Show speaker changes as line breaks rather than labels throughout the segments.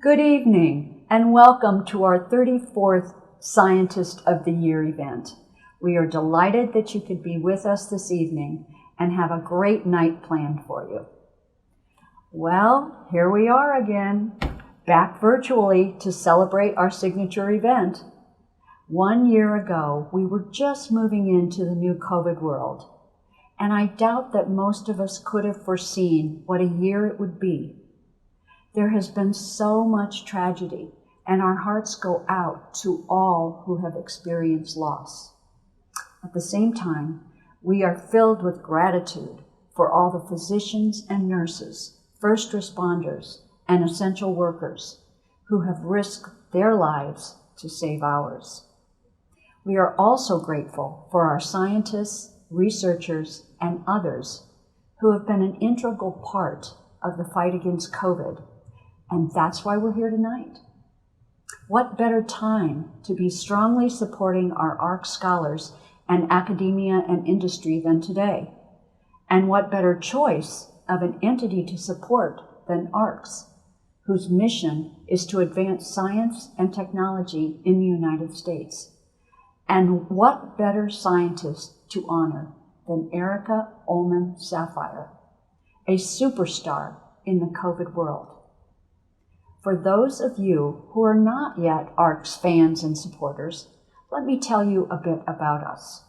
Good evening and welcome to our 34th Scientist of the Year event. We are delighted that you could be with us this evening and have a great night planned for you. Well, here we are again, back virtually to celebrate our signature event. 1 year ago, we were just moving into the new COVID world, and I doubt that most of us could have foreseen what a year it would be. There has been so much tragedy, and our hearts go out to all who have experienced loss. At the same time, we are filled with gratitude for all the physicians and nurses, first responders, and essential workers who have risked their lives to save ours. We are also grateful for our scientists, researchers, and others who have been an integral part of the fight against COVID. And that's why we're here tonight. What better time to be strongly supporting our ARCS scholars and academia and industry than today? And what better choice of an entity to support than ARCS, whose mission is to advance science and technology in the United States? And what better scientist to honor than Ollmann Saphire, a superstar in the COVID world? For those of you who are not yet ARCS fans and supporters, let me tell you a bit about us.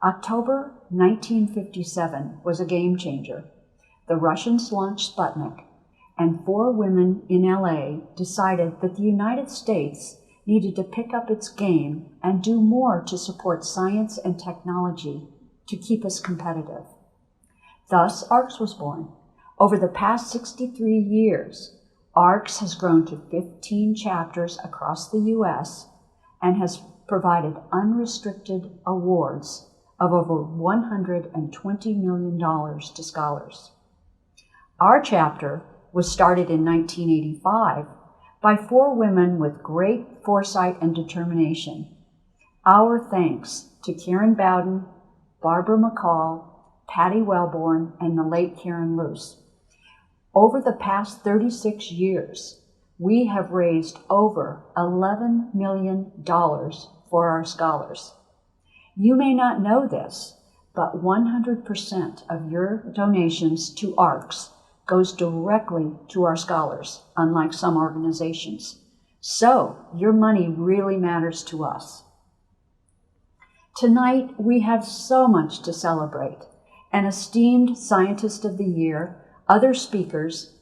October 1957 was a game changer. The Russians launched Sputnik, and 4 women in LA decided that the United States needed to pick up its game and do more to support science and technology to keep us competitive. Thus, ARCS was born. Over the past 63 years, ARCS has grown to 15 chapters across the U.S. and has provided unrestricted awards of over $120 million to scholars. Our chapter was started in 1985 by 4 women with great foresight and determination. Our thanks to Karen Bowden, Barbara McCall, Patty Wellborn, and the late Karen Luce. Over the past 36 years, we have raised over $11 million for our scholars. You may not know this, but 100% of your donations to ARCS goes directly to our scholars, unlike some organizations. So your money really matters to us. Tonight, we have so much to celebrate. An esteemed Scientist of the Year, other speakers,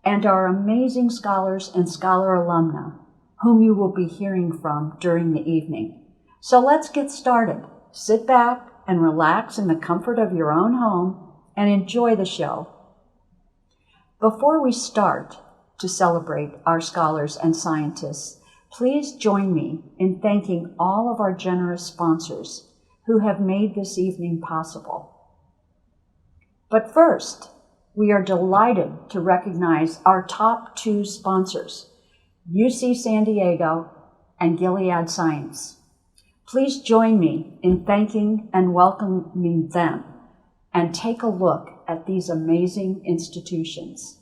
and our amazing scholars and scholar alumna, whom you will be hearing from during the evening. So let's get started. Sit back and relax in the comfort of your own home and enjoy the show. Before we start to celebrate our scholars and scientists, please join me in thanking all of our generous sponsors who have made this evening possible. But first, we are delighted to recognize our top 2 sponsors, UC San Diego and Gilead Science. Please join me in thanking and welcoming them and take a look at these amazing institutions.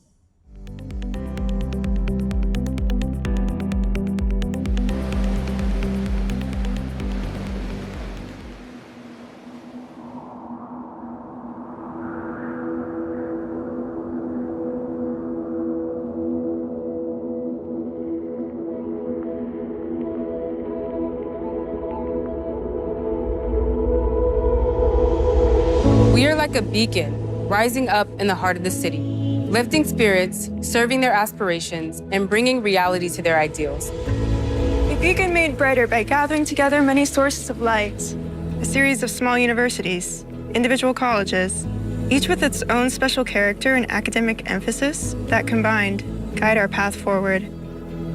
We are like a beacon, rising up in the heart of the city, lifting spirits, serving their aspirations, and bringing reality to their ideals.
A beacon made brighter by gathering together many sources of light, a series of small universities, individual colleges, each with its own special character and academic emphasis that combined guide our path forward.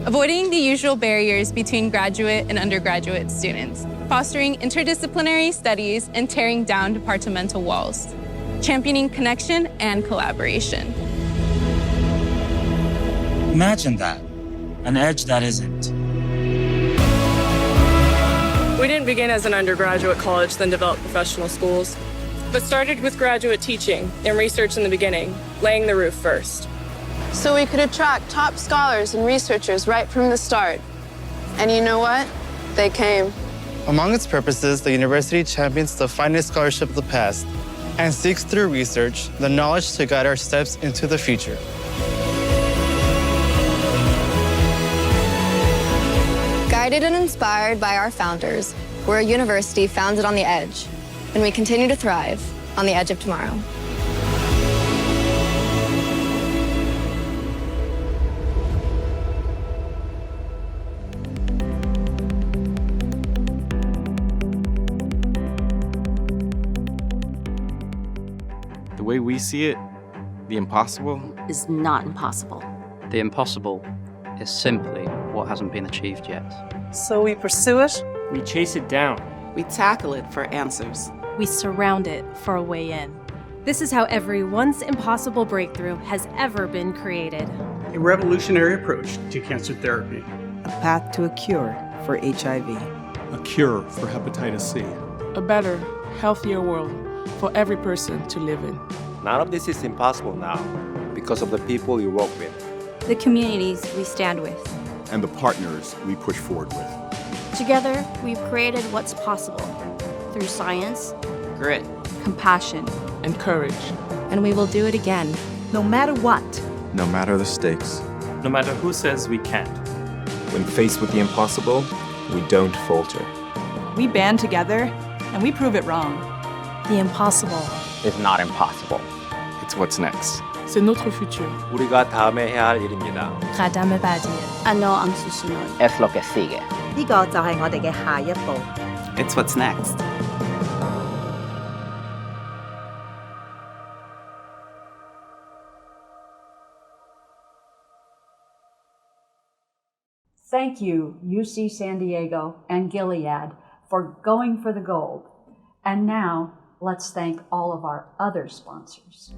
Avoiding the usual barriers between graduate and undergraduate students, fostering interdisciplinary studies and tearing down departmental walls, championing connection and collaboration.
Imagine that, an edge that isn't.
We didn't begin as an undergraduate college, then develop professional schools, but started with graduate teaching and research in the beginning, laying the roof first.
so we could attract top scholars and researchers right from the start. And you know what? They came.
Among its purposes, the university champions the finest scholarship of the past and seeks through research the knowledge to guide our steps into the future.
Guided and inspired by our founders, we're a university founded on the edge, and we continue to thrive on the edge of tomorrow.
The way we see it, the impossible
is not impossible.
The impossible is simply what hasn't been achieved yet.
So we pursue it.
We chase it down.
We tackle it for answers.
We surround it for a way in.
This is how every once impossible breakthrough has ever been created.
A revolutionary approach to cancer therapy.
A path to a cure for HIV.
A cure for hepatitis C.
A better, healthier world for every person to live in.
None of this is impossible now because of the people you work with.
The communities we stand with.
And the partners we push forward with.
Together, we've created what's possible through science,
grit,
compassion,
and courage.
And we will do it again.
No matter what.
No matter the stakes.
No matter who says we can't.
When faced with the impossible, we don't falter.
We band together, and we prove it wrong.
The impossible
is not impossible.
It's what's next.
C'est notre futur.
우리가 다음에 해야 할 일입니다.
قدم بعدیه.
ano ang susunod.
Es lo que sigue.
呢個就係我哋嘅下一步。
It's what's next.
Thank you, UC San Diego and Gilead, for going for the gold. And now, let's thank all of our other sponsors.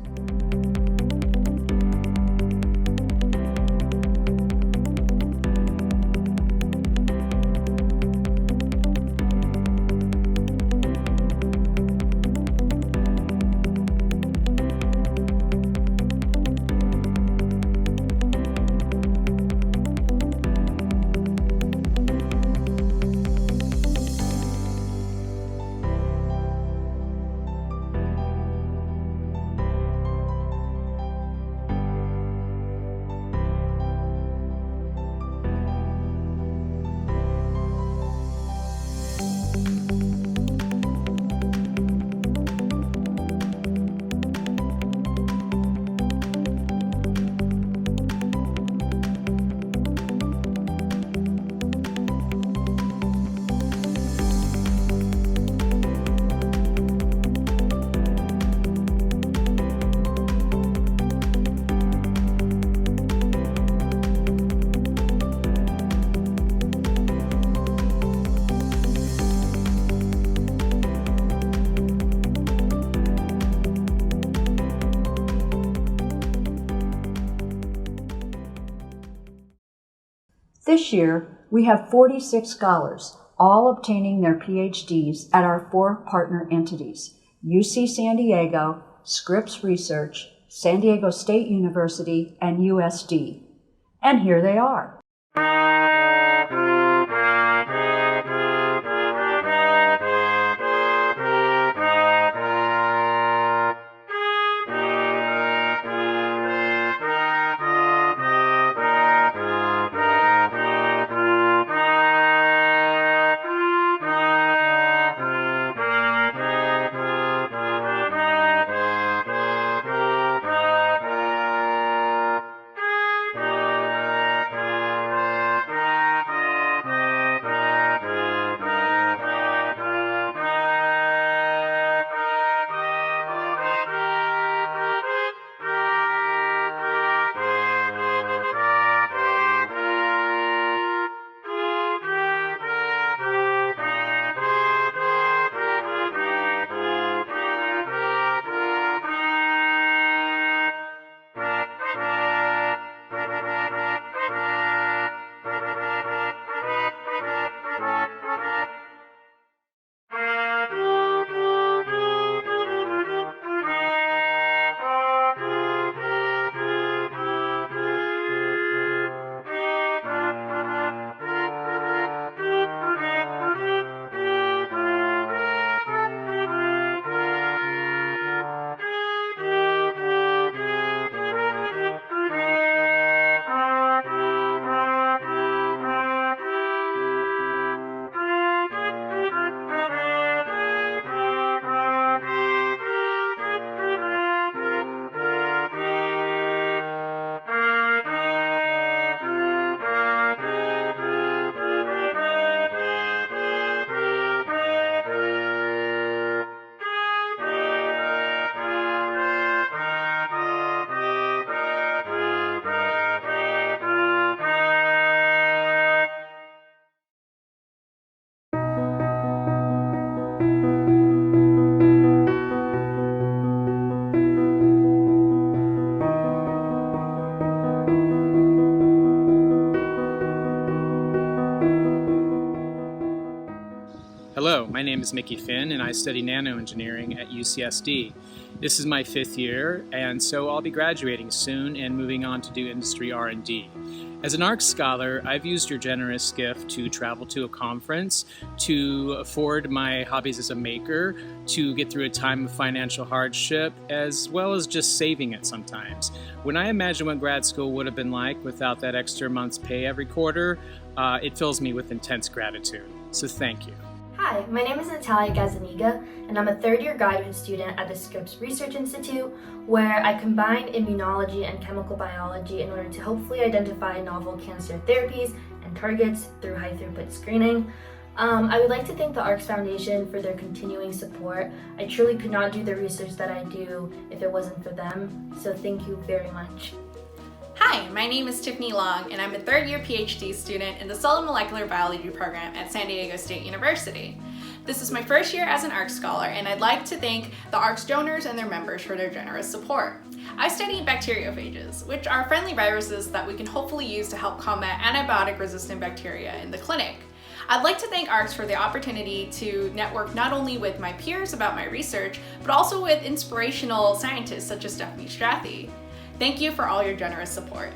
This year, we have 46 scholars, all obtaining their PhDs at our 4 partner entities, UC San Diego, Scripps Research, San Diego State University, and USD. And here they are.
is Mickey Finn, and I study nanoengineering at UCSD. This is my 5th year, and so I'll be graduating soon and moving on to do industry R&D. As an ARCS scholar, I've used your generous gift to travel to a conference, to afford my hobbies as a maker, to get through a time of financial hardship, as well as just saving it sometimes. When I imagine what grad school would have been like without that extra month's pay every quarter, it fills me with intense gratitude. So thank you.
Hi, my name is Natalia Gazaniga, and I'm a third-year graduate student at the Scripps Research Institute, where I combine immunology and chemical biology in order to hopefully identify novel cancer therapies and targets through high-throughput screening. I would like to thank the ARCS Foundation for their continuing support. I truly could not do the research that I do if it wasn't for them, so thank you very much.
Hi, my name is Tiffany Long, and I'm a third-year PhD student in the Solid Molecular Biology program at San Diego State University. This is my first year as an ARCS scholar, and I'd like to thank the ARCS donors and their members for their generous support. I study bacteriophages, which are friendly viruses that we can hopefully use to help combat antibiotic-resistant bacteria in the clinic. I'd like to thank ARCS for the opportunity to network not only with my peers about my research, but also with inspirational scientists such as Stephanie Strathy. Thank you for all your generous support.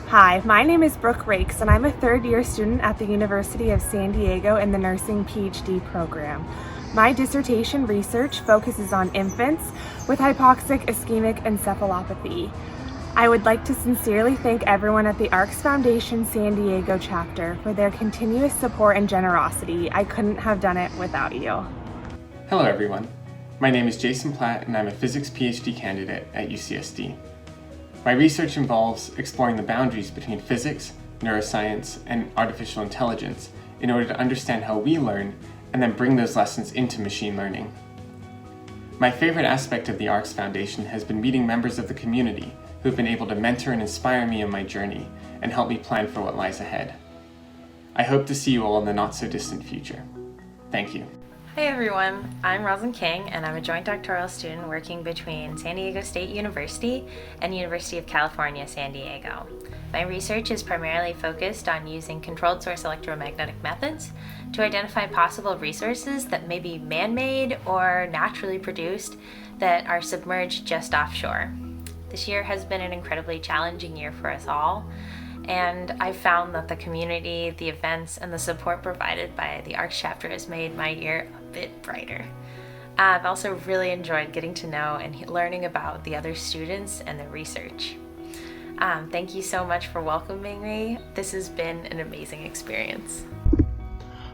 Hi, my name is Brooke Rakes, and I'm a third-year student at the University of San Diego in the Nursing PhD program. My dissertation research focuses on infants with hypoxic ischemic encephalopathy. I would like to sincerely thank everyone at the ARCS Foundation San Diego chapter for their continuous support and generosity. I couldn't have done it without you.
Hello everyone. My name is Jason Platt, and I'm a physics PhD candidate at UCSD. My research involves exploring the boundaries between physics, neuroscience, and artificial intelligence in order to understand how we learn and then bring those lessons into machine learning. My favorite aspect of the ARCS Foundation has been meeting members of the community who have been able to mentor and inspire me on my journey and help me plan for what lies ahead. I hope to see you all in the not-so-distant future. Thank you.
Hey everyone, I'm Roslyn King, and I'm a joint doctoral student working between San Diego State University and University of California, San Diego. My research is primarily focused on using controlled source electromagnetic methods to identify possible resources that may be man-made or naturally produced that are submerged just offshore. This year has been an incredibly challenging year for us all, and I've found that the community, the events, and the support provided by the ARCS chapter has made my year a bit brighter. I've also really enjoyed getting to know and learning about the other students and their research. Thank you so much for welcoming me. This has been an amazing experience.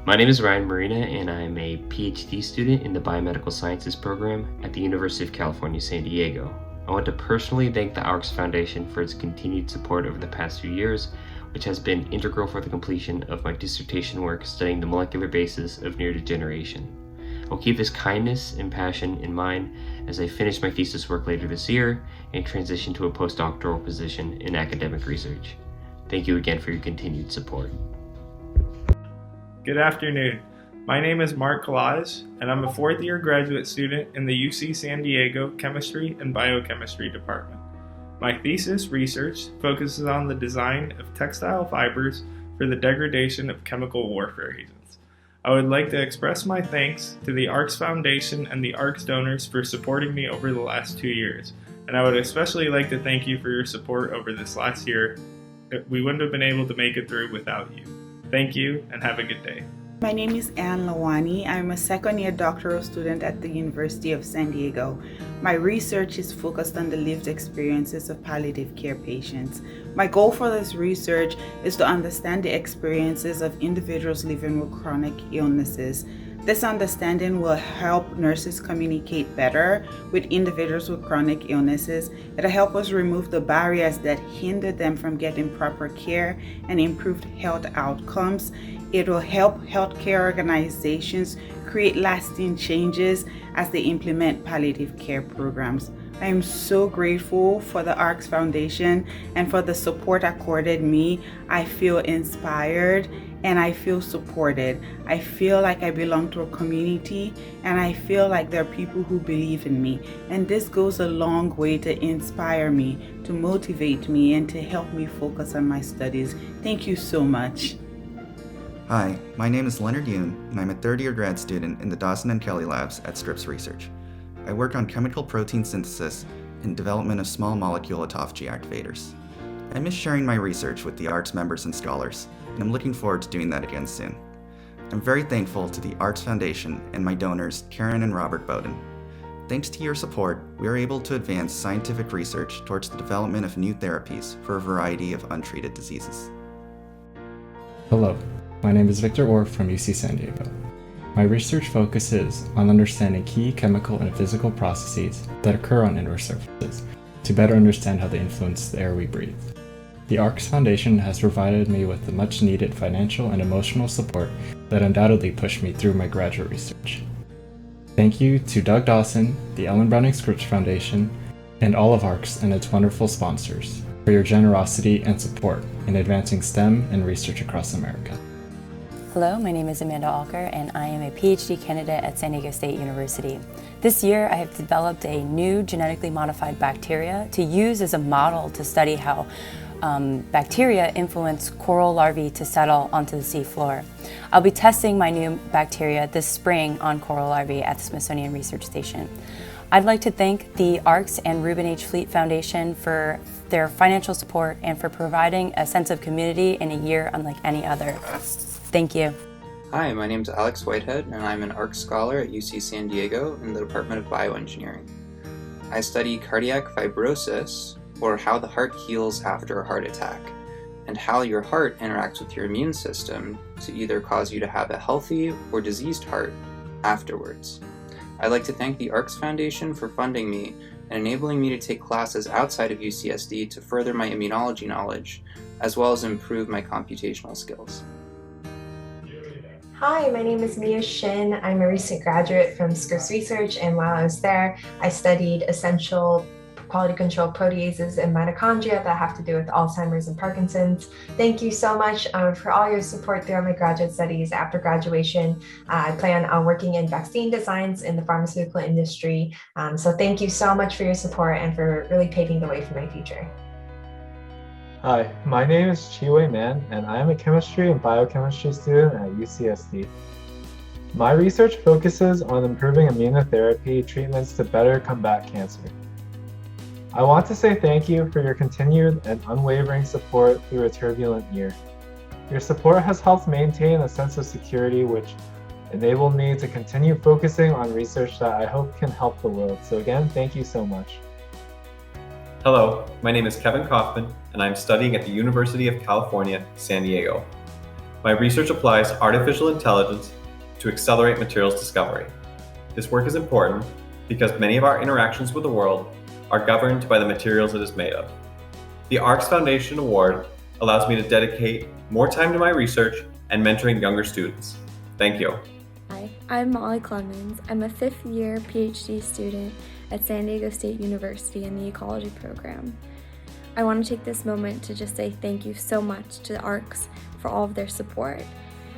My name is Ryan Marina, and I'm a PhD student in the Biomedical Sciences program at the University of California, San Diego. I want to personally thank the ARCS Foundation for its continued support over the past few years, which has been integral for the completion of my dissertation work studying the molecular basis of neurodegeneration. I'll keep this kindness and passion in mind as I finish my thesis work later this year and transition to a postdoctoral position in academic research. Thank you again for your continued support.
Good afternoon. My name is Mark Kalaz, and I'm a fourth-year graduate student in the UC San Diego Chemistry and Biochemistry Department. My thesis research focuses on the design of textile fibers for the degradation of chemical warfare agents. I would like to express my thanks to the ARCS Foundation and the ARCS donors for supporting me over the last 2 years, and I would especially like to thank you for your support over this last year. We wouldn't have been able to make it through without you. Thank you, and have a good day.
My name is Anne Lawani. I'm a second-year doctoral student at the University of San Diego. My research is focused on the lived experiences of palliative care patients. My goal for this research is to understand the experiences of individuals living with chronic illnesses. This understanding will help nurses communicate better with individuals with chronic illnesses. It'll help us remove the barriers that hinder them from getting proper care and improved health outcomes. It will help healthcare organizations create lasting changes as they implement palliative care programs. I am so grateful for the ARCS Foundation and for the support accorded me. I feel inspired and I feel supported. I feel like I belong to a community, and I feel like there are people who believe in me. And this goes a long way to inspire me, to motivate me, and to help me focus on my studies. Thank you so much.
Hi, my name is Leonard Yoon, and I'm a third-year grad student in the Dawson and Kelly labs at Scripps Research. I work on chemical protein synthesis and development of small molecule autophagy activators. I miss sharing my research with the ARCS members and scholars, and I'm looking forward to doing that again soon. I'm very thankful to the ARCS Foundation and my donors, Karen and Robert Bowden. Thanks to your support, we are able to advance scientific research towards the development of new therapies for a variety of untreated diseases.
Hello, my name is Victor Orr from UC San Diego. My research focuses on understanding key chemical and physical processes that occur on indoor surfaces to better understand how they influence the air we breathe. The ARCS Foundation has provided me with the much needed financial and emotional support that undoubtedly pushed me through my graduate research. Thank you to Doug Dawson, the Ellen Browning Scripps Foundation, and all of ARCS and its wonderful sponsors for your generosity and support in advancing STEM and research across America.
Hello, my name is Amanda Alker, and I am a PhD candidate at San Diego State University. This year, I have developed a new genetically modified bacteria to use as a model to study how bacteria influence coral larvae to settle onto the seafloor. I'll be testing my new bacteria this spring on coral larvae at the Smithsonian Research Station. I'd like to thank the ARCS and Reuben H. Fleet Foundation for their financial support and for providing a sense of community in a year unlike any other. Thank you.
Hi, my name is Alex Whitehead, and I'm an ARCS scholar at UC San Diego in the Department of Bioengineering. I study cardiac fibrosis, or how the heart heals after a heart attack, and how your heart interacts with your immune system to either cause you to have a healthy or diseased heart afterwards. I'd like to thank the ARCS Foundation for funding me and enabling me to take classes outside of UCSD to further my immunology knowledge, as well as improve my computational skills.
Hi, my name is Mia Shin. I'm a recent graduate from Scripps Research, and while I was there, I studied essential quality control proteases in mitochondria that have to do with Alzheimer's and Parkinson's. Thank you so much for all your support throughout my graduate studies. After graduation, I plan on working in vaccine designs in the pharmaceutical industry. So thank you so much for your support and for really paving the way for my future.
Hi, my name is Chiwei Man, and I am a chemistry and biochemistry student at UCSD. My research focuses on improving immunotherapy treatments to better combat cancer. I want to say thank you for your continued and unwavering support through a turbulent year. Your support has helped maintain a sense of security which enabled me to continue focusing on research that I hope can help the world. So again, thank you so much.
Hello, my name is Kevin Kaufman, and I'm studying at the University of California, San Diego. My research applies artificial intelligence to accelerate materials discovery. This work is important because many of our interactions with the world are governed by the materials it is made of. The ARCS Foundation Award allows me to dedicate more time to my research and mentoring younger students. Thank you.
Hi, I'm Molly Clemens. I'm a fifth-year PhD student at San Diego State University in the Ecology program. I want to take this moment to just say thank you so much to the ARCS for all of their support.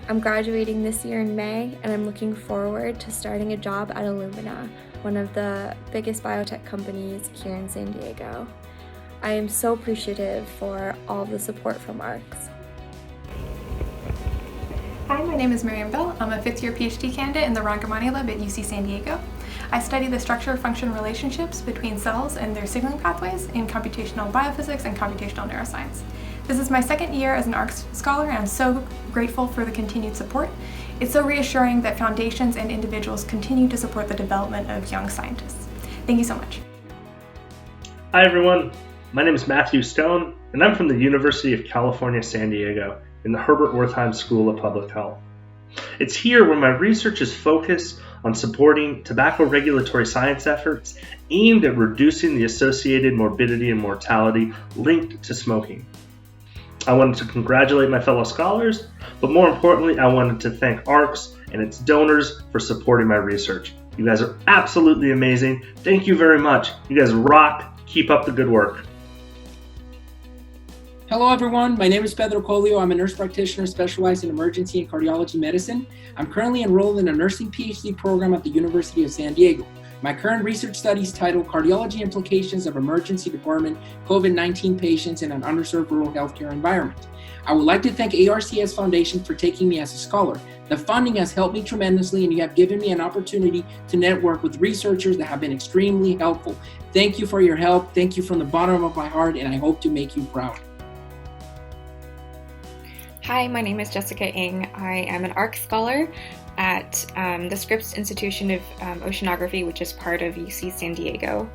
I'm graduating this year in May, and I'm looking forward to starting a job at Illumina, one of the biggest biotech companies here in San Diego. I am so appreciative for all of the support from ARCS.
Hi, my name is Miriam Bell. I'm a fifth-year PhD candidate in the Rangamani Lab at UC San Diego. I study the structure-function relationships between cells and their signaling pathways in computational biophysics and computational neuroscience. This is my second year as an ARCS scholar, and I'm so grateful for the continued support. It's so reassuring that foundations and individuals continue to support the development of young scientists. Thank you so much.
Hi everyone, my name is Matthew Stone, and I'm from the University of California, San Diego, in the Herbert Wertheim School of Public Health. It's here where my research is focused on supporting tobacco regulatory science efforts aimed at reducing the associated morbidity and mortality linked to smoking. I wanted to congratulate my fellow scholars, but more importantly, I wanted to thank ARCS and its donors for supporting my research. You guys are absolutely amazing. Thank you very much. You guys rock. Keep up the good work.
Hello everyone, my name is Pedro Colio. I'm a nurse practitioner specialized in emergency and cardiology medicine. I'm currently enrolled in a nursing PhD program at the University of San Diego. My current research study is titled Cardiology Implications of Emergency Department COVID-19 Patients in an Underserved Rural Healthcare Environment. I would like to thank ARCS Foundation for taking me as a scholar. The funding has helped me tremendously, and you have given me an opportunity to network with researchers that have been extremely helpful. Thank you for your help. Thank you from the bottom of my heart, and I hope to make you proud.
Hi, my name is Jessica Ng. I am an ARCS scholar at the Scripps Institution of Oceanography, which is part of UC San Diego.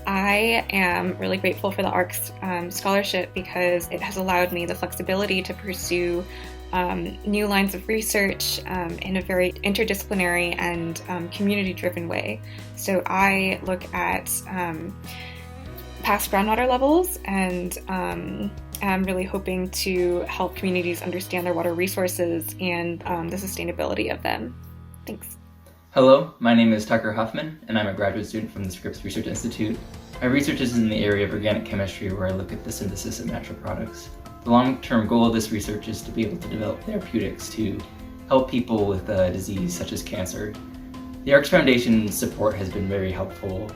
I am really grateful for the ARCS scholarship because it has allowed me the flexibility to pursue new lines of research in a very interdisciplinary and community-driven way. So I look at past groundwater levels, and I'm really hoping to help communities understand their water resources and the sustainability of them. Thanks.
Hello, my name is Tucker Huffman, and I'm a graduate student from the Scripps Research Institute. My research is in the area of organic chemistry, where I look at the synthesis of natural products. The long-term goal of this research is to be able to develop therapeutics to help people with disease such as cancer. The ARCS Foundation's support has been very helpful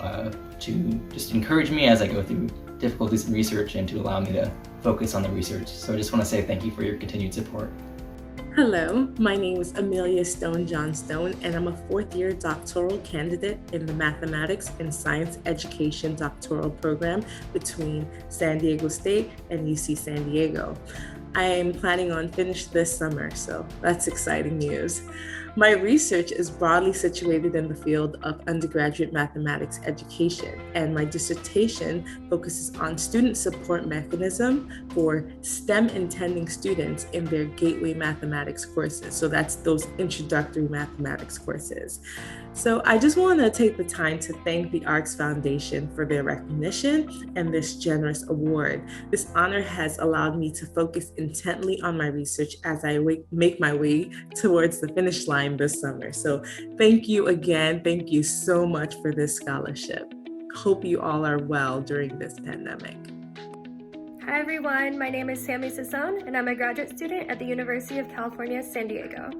to just encourage me as I go through difficulties in research and to allow me to focus on the research. So I just want to say thank you for your continued support.
Hello, my name is Amelia Stone Johnstone, and I'm a fourth-year doctoral candidate in the Mathematics and Science Education doctoral program between San Diego State and UC San Diego. I am planning on finishing this summer, so that's exciting news. My research is broadly situated in the field of undergraduate mathematics education, and my dissertation focuses on student support mechanism for STEM-intending students in their gateway mathematics courses. So that's those introductory mathematics courses. So I just want to take the time to thank the ARCS Foundation for their recognition and this generous award. This honor has allowed me to focus intently on my research as I make my way towards the finish line this summer. So thank you again. Thank you so much for this scholarship. Hope you all are well during this pandemic.
Hi everyone, my name is Sammy Sassone, and I'm a graduate student at the University of California, San Diego.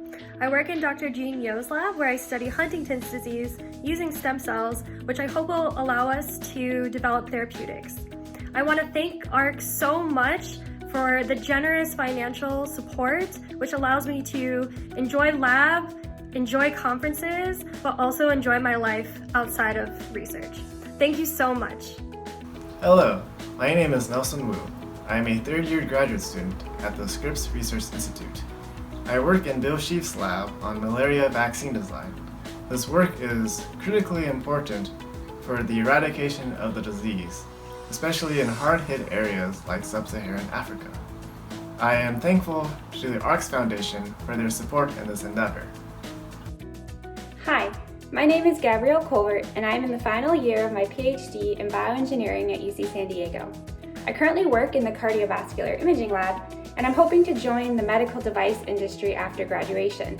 I work in Dr. Jean Yo's lab, where I study Huntington's disease using stem cells, which I hope will allow us to develop therapeutics. I want to thank ARCS so much for the generous financial support, which allows me to enjoy lab, enjoy conferences, but also enjoy my life outside of research. Thank you so much.
Hello, my name is Nelson Wu. I am a third-year graduate student at the Scripps Research Institute. I work in Bill Sheaf's lab on malaria vaccine design. This work is critically important for the eradication of the disease, especially in hard-hit areas like sub-Saharan Africa. I am thankful to the ARCS Foundation for their support in this endeavor.
Hi, my name is Gabrielle Colbert, and I am in the final year of my PhD in bioengineering at UC San Diego. I currently work in the cardiovascular imaging lab, and I'm hoping to join the medical device industry after graduation.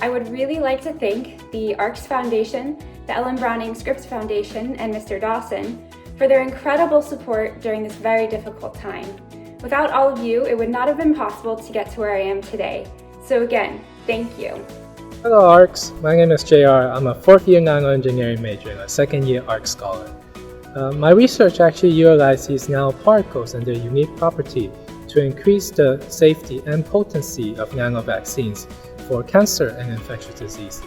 I would really like to thank the ARCS Foundation, the Ellen Browning Scripps Foundation, and Mr. Dawson for their incredible support during this very difficult time. Without all of you, it would not have been possible to get to where I am today. So again, thank you.
Hello ARCS, my name is JR. I'm a fourth-year nanoengineering major and a second-year ARCS scholar. My research actually utilizes nanoparticles and their unique property to increase the safety and potency of nanovaccines for cancer and infectious disease.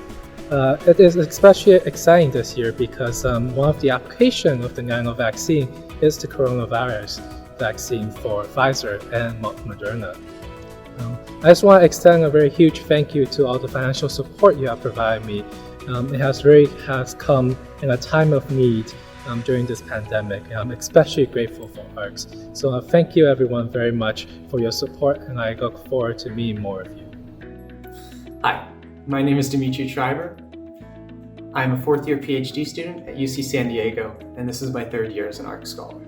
It is especially exciting this year because one of the applications of the nanovaccine is the coronavirus vaccine for Pfizer and Moderna. I just want to extend a very huge thank you to all the financial support you have provided me. It has come in a time of need during this pandemic, and I'm especially grateful for ARCS. So thank you everyone very much for your support, and I look forward to meeting more of you.
Hi, my name is Dimitri Schreiber. I'm a fourth-year PhD student at UC San Diego, and this is my third year as an ARCS scholar.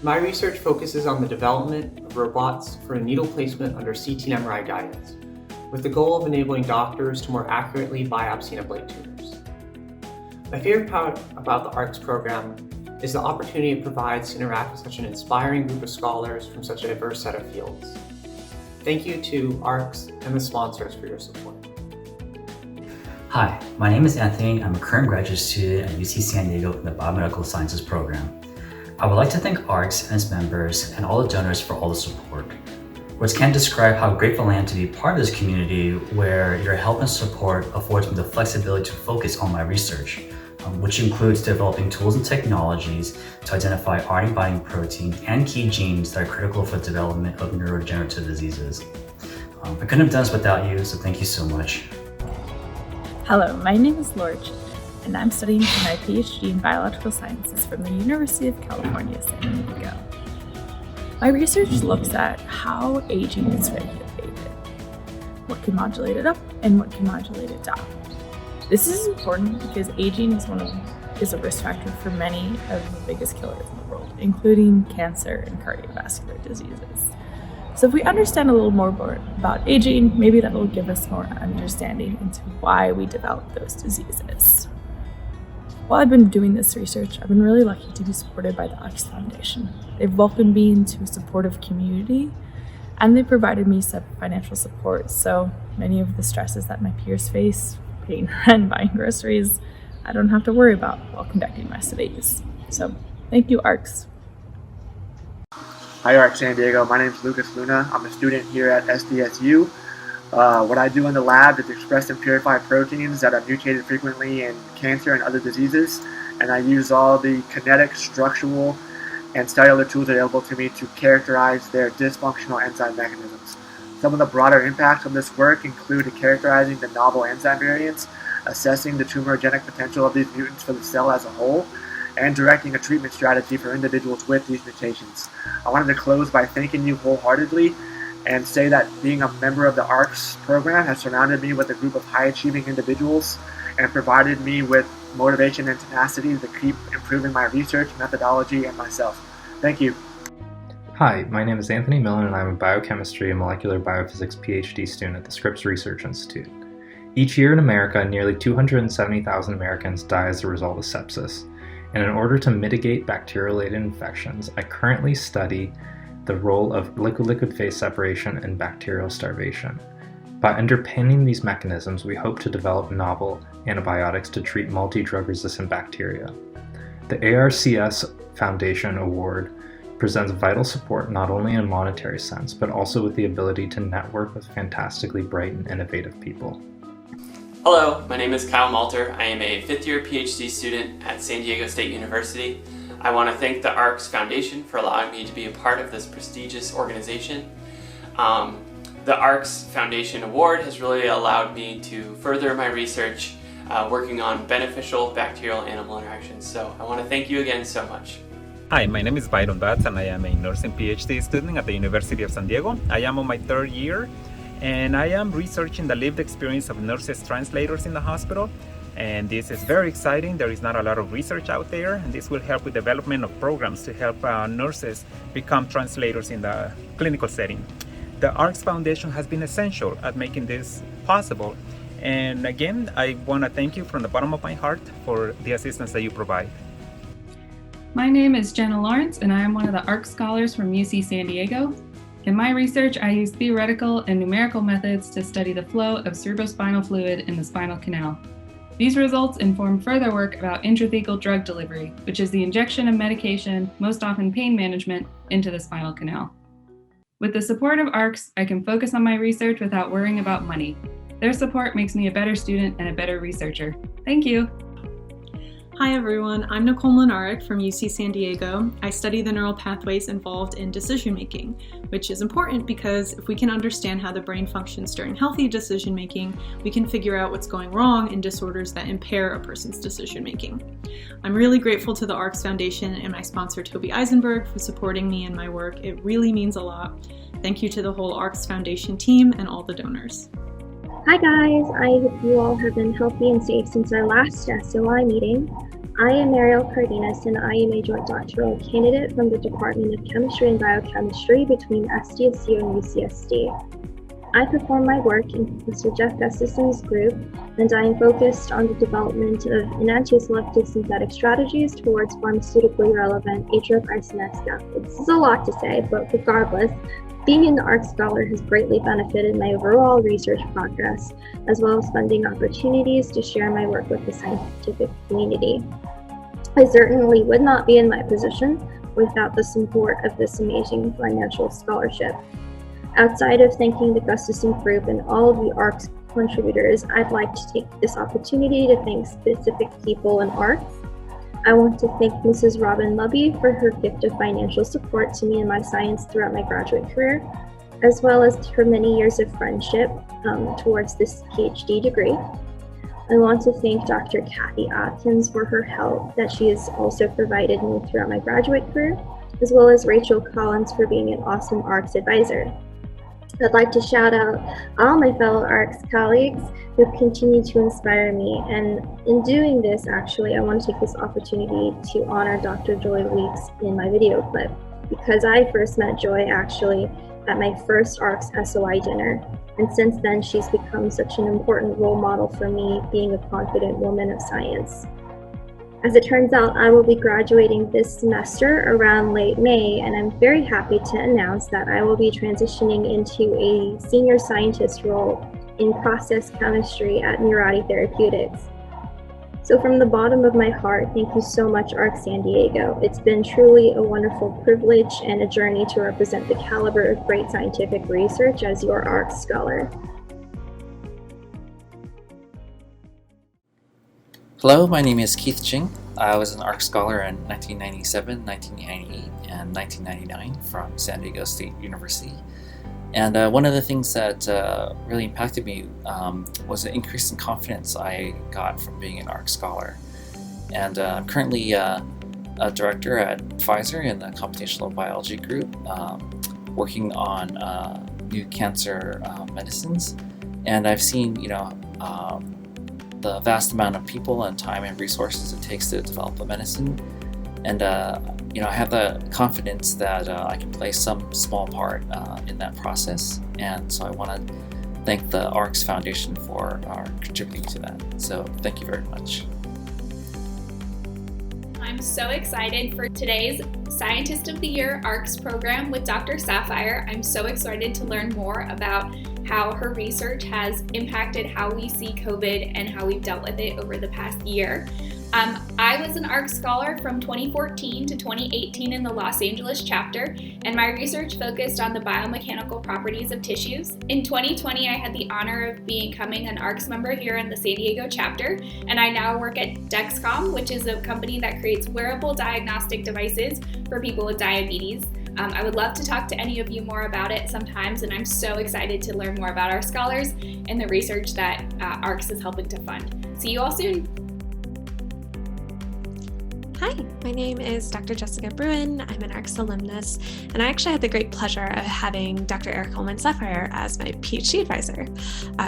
My research focuses on the development of robots for needle placement under CT and MRI guidance, with the goal of enabling doctors to more accurately biopsy and ablate tumors. My favorite part about the ARCS program is the opportunity it provides to interact with such an inspiring group of scholars from such a diverse set of fields. Thank you to ARCS and the sponsors for your support.
Hi, my name is Anthony. I'm a current graduate student at UC San Diego in the Biomedical Sciences program. I would like to thank ARCS and its members and all the donors for all the support. Words can't describe how grateful I am to be part of this community where your help and support affords me the flexibility to focus on my research, which includes developing tools and technologies to identify RNA-binding protein and key genes that are critical for the development of neurodegenerative diseases. I couldn't have done this without you, so thank you so much.
Hello, my name is Lorch, and I'm studying for my PhD in Biological Sciences from the University of California, San Diego. My research looks at how aging is regulated, what can modulate it up and what can modulate it down. This is important because aging is a risk factor for many of the biggest killers in the world, including cancer and cardiovascular diseases. So if we understand a little more about aging, maybe that will give us more understanding into why we develop those diseases. While I've been doing this research, I've been really lucky to be supported by the ARCS Foundation. They've welcomed me into a supportive community, and they provided me some financial support. So many of the stresses that my peers face, paying rent, buying groceries, I don't have to worry about while conducting my studies. So thank you, ARCS.
Hi, ARCS San Diego. My name is Lucas Luna. I'm a student here at SDSU. What I do in the lab is express and purify proteins that are mutated frequently in cancer and other diseases, and I use all the kinetic, structural, and cellular tools available to me to characterize their dysfunctional enzyme mechanisms. Some of the broader impacts of this work include characterizing the novel enzyme variants, assessing the tumorigenic potential of these mutants for the cell as a whole, and directing a treatment strategy for individuals with these mutations. I wanted to close by thanking you wholeheartedly and say that being a member of the ARCS program has surrounded me with a group of high-achieving individuals and provided me with motivation and tenacity to keep improving my research, methodology, and myself. Thank you.
Hi, my name is Anthony Millen, and I'm a biochemistry and molecular biophysics PhD student at the Scripps Research Institute. Each year in America, nearly 270,000 Americans die as a result of sepsis. And in order to mitigate bacterial-related infections, I currently study the role of liquid-liquid phase separation and bacterial starvation. By underpinning these mechanisms, we hope to develop novel antibiotics to treat multi-drug resistant bacteria. The ARCS Foundation Award presents vital support not only in a monetary sense, but also with the ability to network with fantastically bright and innovative people.
Hello, my name is Kyle Malter. I am a fifth-year PhD student at San Diego State University. I want to thank the ARCS Foundation for allowing me to be a part of this prestigious organization. The ARCS Foundation Award has really allowed me to further my research working on beneficial bacterial-animal interactions. So I want to thank you again so much.
Hi, my name is Byron Batts and I am a nursing PhD student at the University of San Diego. I am on my third year and I am researching the lived experience of nurses translators in the hospital. And this is very exciting. There is not a lot of research out there, and this will help with development of programs to help nurses become translators in the clinical setting. The ARCS Foundation has been essential at making this possible. And again, I want to thank you from the bottom of my heart for the assistance that you provide.
My name is Jenna Lawrence, and I am one of the ARCS scholars from UC San Diego. In my research, I use theoretical and numerical methods to study the flow of cerebrospinal fluid in the spinal canal. These results inform further work about intrathecal drug delivery, which is the injection of medication, most often pain management, into the spinal canal. With the support of ARCS, I can focus on my research without worrying about money. Their support makes me a better student and a better researcher. Thank you.
Hi everyone, I'm Nicole Mlynarek from UC San Diego. I study the neural pathways involved in decision making, which is important because if we can understand how the brain functions during healthy decision making, we can figure out what's going wrong in disorders that impair a person's decision making. I'm really grateful to the ARCS Foundation and my sponsor Toby Eisenberg for supporting me in my work. It really means a lot. Thank you to the whole ARCS Foundation team and all the donors.
Hi guys, I hope you all have been healthy and safe since our last SOI meeting. I am Mariel Cardenas and I am a joint doctoral candidate from the Department of Chemistry and Biochemistry between SDSU and UCSD. I perform my work in Professor Jeff Gustafson's group, and I am focused on the development of enantioselective synthetic strategies towards pharmaceutically relevant atrial isonet scaffolds. This is a lot to say, but regardless, being an ARCS scholar has greatly benefited my overall research progress, as well as funding opportunities to share my work with the scientific community. I certainly would not be in my position without the support of this amazing financial scholarship. Outside of thanking the Gustafson Group and all of the ARCS contributors, I'd like to take this opportunity to thank specific people in ARCS. I want to thank Mrs. Robin Lubby for her gift of financial support to me and my science throughout my graduate career, as well as her many years of friendship towards this PhD degree. I want to thank Dr. Kathy Atkins for her help that she has also provided me throughout my graduate career, as well as Rachel Collins for being an awesome ARCS advisor. I'd like to shout out all my fellow ARCS colleagues who continue to inspire me. And in doing this, actually, I want to take this opportunity to honor Dr. Joy Weeks in my video clip, because I first met Joy actually at my first ARCS SOI dinner. And since then, she's become such an important role model for me, being a confident woman of science. As it turns out, I will be graduating this semester around late May, and I'm very happy to announce that I will be transitioning into a senior scientist role in process chemistry at Mirati Therapeutics. So from the bottom of my heart, thank you so much, ARCS San Diego. It's been truly a wonderful privilege and a journey to represent the caliber of great scientific research as your ARCS scholar.
Hello, my name is Keith Ching. I was an ARCS scholar in 1997, 1998, and 1999 from San Diego State University. And one of the things that really impacted me was the increase in confidence I got from being an ARCS scholar. And I'm currently a director at Pfizer in the computational biology group, working on new cancer medicines. And I've seen, the vast amount of people and time and resources it takes to develop a medicine. And I have the confidence that I can play some small part in that process. And so I want to thank the ARCS Foundation for contributing to that. So thank you very much.
I'm so excited for today's Scientist of the Year ARCS program with Dr. Saphire. I'm so excited to learn more about how her research has impacted how we see COVID and how we've dealt with it over the past year. I was an ARCS scholar from 2014 to 2018 in the Los Angeles chapter, and my research focused on the biomechanical properties of tissues. In 2020, I had the honor of becoming an ARCS member here in the San Diego chapter, and I now work at Dexcom, which is a company that creates wearable diagnostic devices for people with diabetes. I would love to talk to any of you more about it sometimes, and I'm so excited to learn more about our scholars and the research that ARCS is helping to fund. See you all soon.
Hi, my name is Dr. Jessica Bruin. I'm an ARCS alumnus, and I actually had the great pleasure of having Dr. Ollmann Saphire as my PhD advisor.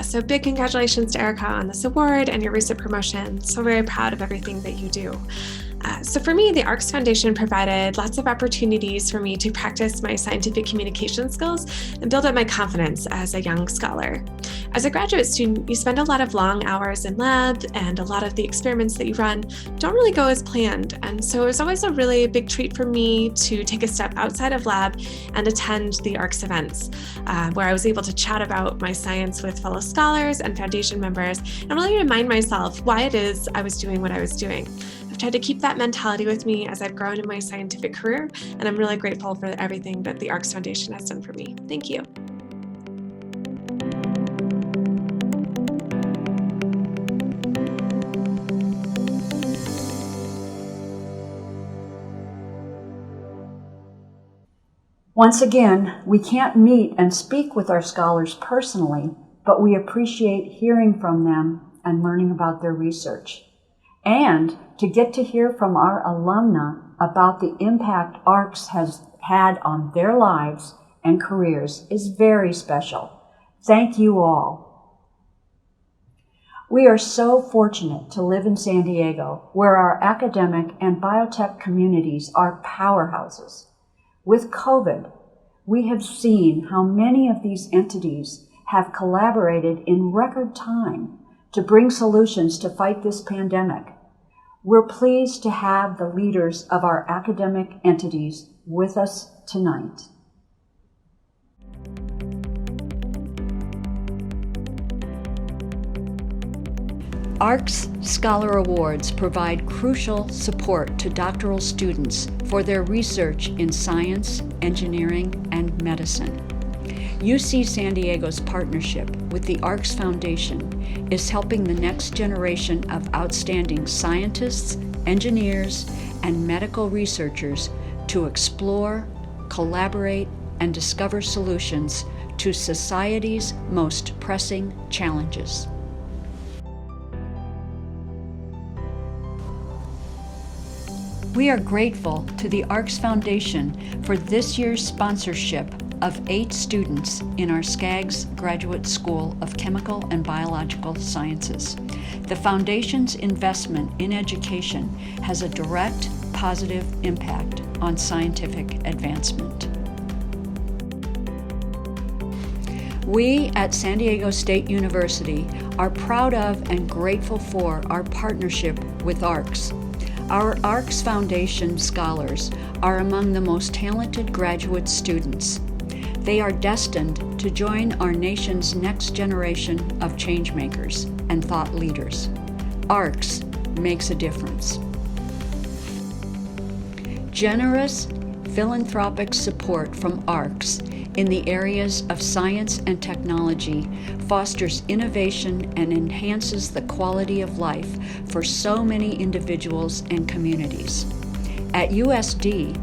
So big congratulations to Erica on this award and your recent promotion. So very proud of everything that you do. So for me, the ARCS Foundation provided lots of opportunities for me to practice my scientific communication skills and build up my confidence as a young scholar. As a graduate student, you spend a lot of long hours in lab, and a lot of the experiments that you run don't really go as planned. And so it was always a really big treat for me to take a step outside of lab and attend the ARCS events, where I was able to chat about my science with fellow scholars and foundation members and really remind myself why it is I was doing what I was doing. I've tried to keep that mentality with me as I've grown in my scientific career, and I'm really grateful for everything that the ARCS Foundation has done for me. Thank you.
Once again, we can't meet and speak with our scholars personally, but we appreciate hearing from them and learning about their research. And to get to hear from our alumna about the impact ARCS has had on their lives and careers is very special. Thank you all. We are so fortunate to live in San Diego, where our academic and biotech communities are powerhouses. With COVID, we have seen how many of these entities have collaborated in record time to bring solutions to fight this pandemic. We're pleased to have the leaders of our academic entities with us tonight.
ARCS Scholar Awards provide crucial support to doctoral students for their research in science, engineering, and medicine. UC San Diego's partnership with the ARCS Foundation is helping the next generation of outstanding scientists, engineers, and medical researchers to explore, collaborate, and discover solutions to society's most pressing challenges. We are grateful to the ARCS Foundation for this year's sponsorship of 8 students in our Skaggs Graduate School of Chemical and Biological Sciences. The Foundation's investment in education has a direct, positive impact on scientific advancement. We at San Diego State University are proud of and grateful for our partnership with ARCS. Our ARCS Foundation scholars are among the most talented graduate students. They are destined to join our nation's next generation of changemakers and thought leaders. ARCS makes a difference. Generous philanthropic support from ARCS in the areas of science and technology fosters innovation and enhances the quality of life for so many individuals and communities. At USD,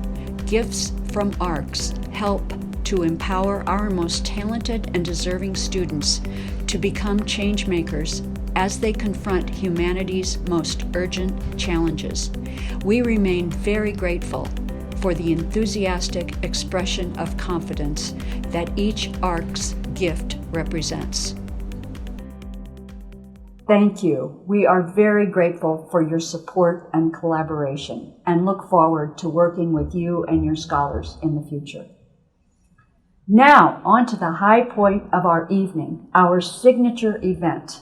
gifts from ARCS help to empower our most talented and deserving students to become change makers as they confront humanity's most urgent challenges. We remain very grateful for the enthusiastic expression of confidence that each ARCS gift represents.
Thank you. We are very grateful for your support and collaboration and look forward to working with you and your scholars in the future. Now, on to the high point of our evening, our signature event,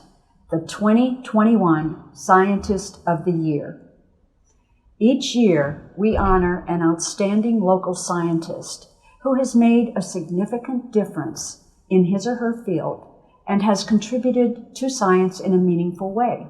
the 2021 Scientist of the Year. Each year, we honor an outstanding local scientist who has made a significant difference in his or her field and has contributed to science in a meaningful way.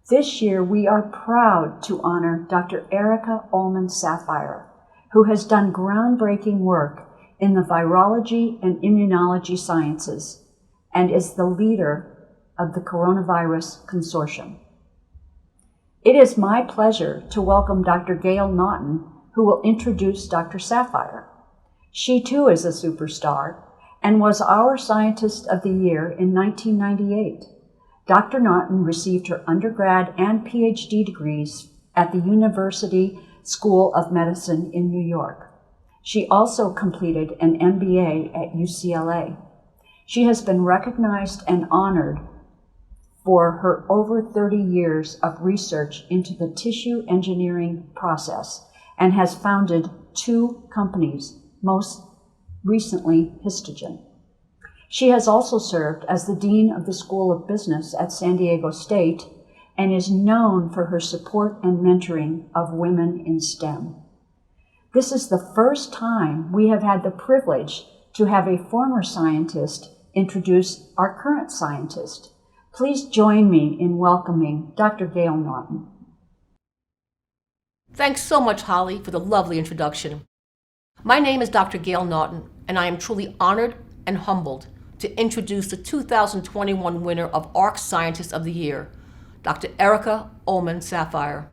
This year, we are proud to honor Dr. Ollmann Saphire, who has done groundbreaking work in the virology and immunology sciences and is the leader of the Coronavirus Consortium. It is my pleasure to welcome Dr. Gail Naughton, who will introduce Dr. Saphire. She too is a superstar and was our Scientist of the Year in 1998. Dr. Naughton received her undergrad and PhD degrees at the University School of Medicine in New York. She also completed an MBA at UCLA. She has been recognized and honored for her over 30 years of research into the tissue engineering process and has founded 2 companies, most recently Histogen. She has also served as the Dean of the School of Business at San Diego State and is known for her support and mentoring of women in STEM. This is the first time we have had the privilege to have a former scientist introduce our current scientist. Please join me in welcoming Dr. Gail Naughton.
Thanks so much, Holly, for the lovely introduction. My name is Dr. Gail Naughton, and I am truly honored and humbled to introduce the 2021 winner of ARCS Scientist of the Year, Dr. Ollmann Saphire.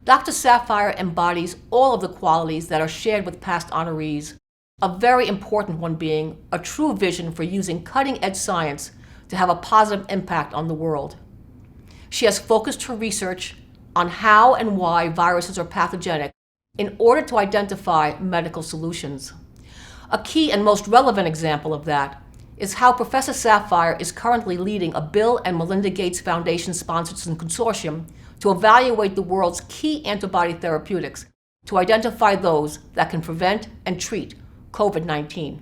Dr. Saphire embodies all of the qualities that are shared with past honorees, a very important one being a true vision for using cutting-edge science to have a positive impact on the world. She has focused her research on how and why viruses are pathogenic in order to identify medical solutions. A key and most relevant example of that is how Professor Saphire is currently leading a Bill and Melinda Gates Foundation-sponsored consortium to evaluate the world's key antibody therapeutics to identify those that can prevent and treat COVID-19.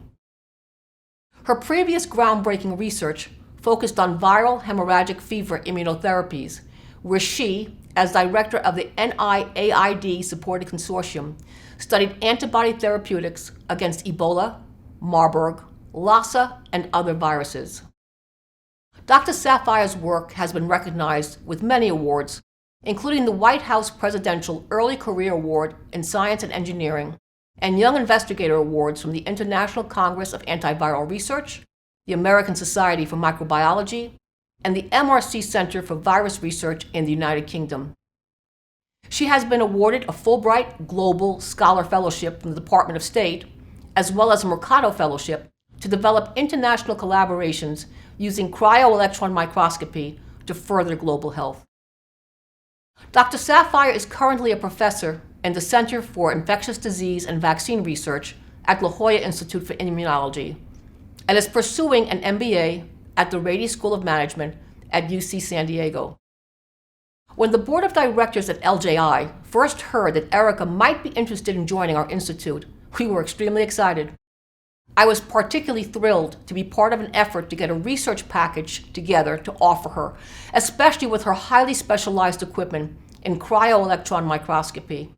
Her previous groundbreaking research focused on viral hemorrhagic fever immunotherapies, where she, as director of the NIAID-supported consortium, studied antibody therapeutics against Ebola, Marburg, Lassa, and other viruses. Dr. Saphire's work has been recognized with many awards, including the White House Presidential Early Career Award in Science and Engineering and Young Investigator Awards from the International Congress of Antiviral Research, the American Society for Microbiology, and the MRC Center for Virus Research in the United Kingdom. She has been awarded a Fulbright Global Scholar Fellowship from the Department of State, as well as a Mercato Fellowship to develop international collaborations using cryo-electron microscopy to further global health. Dr. Saphire is currently a professor in the Center for Infectious Disease and Vaccine Research at La Jolla Institute for Immunology, and is pursuing an MBA at the Rady School of Management at UC San Diego. When the board of directors at LJI first heard that Erica might be interested in joining our institute, we were extremely excited. I was particularly thrilled to be part of an effort to get a research package together to offer her, especially with her highly specialized equipment in cryo-electron microscopy.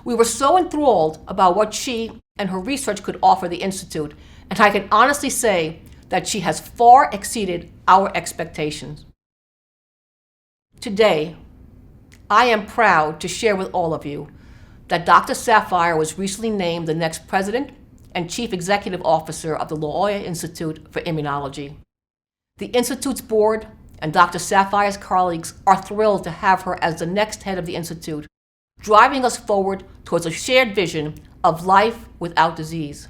We were so enthralled about what she and her research could offer the institute, and I can honestly say that she has far exceeded our expectations. Today, I am proud to share with all of you that Dr. Saphire was recently named the next president and chief executive officer of the La Jolla Institute for Immunology. The institute's board and Dr. Saphire's colleagues are thrilled to have her as the next head of the institute, driving us forward towards a shared vision of life without disease.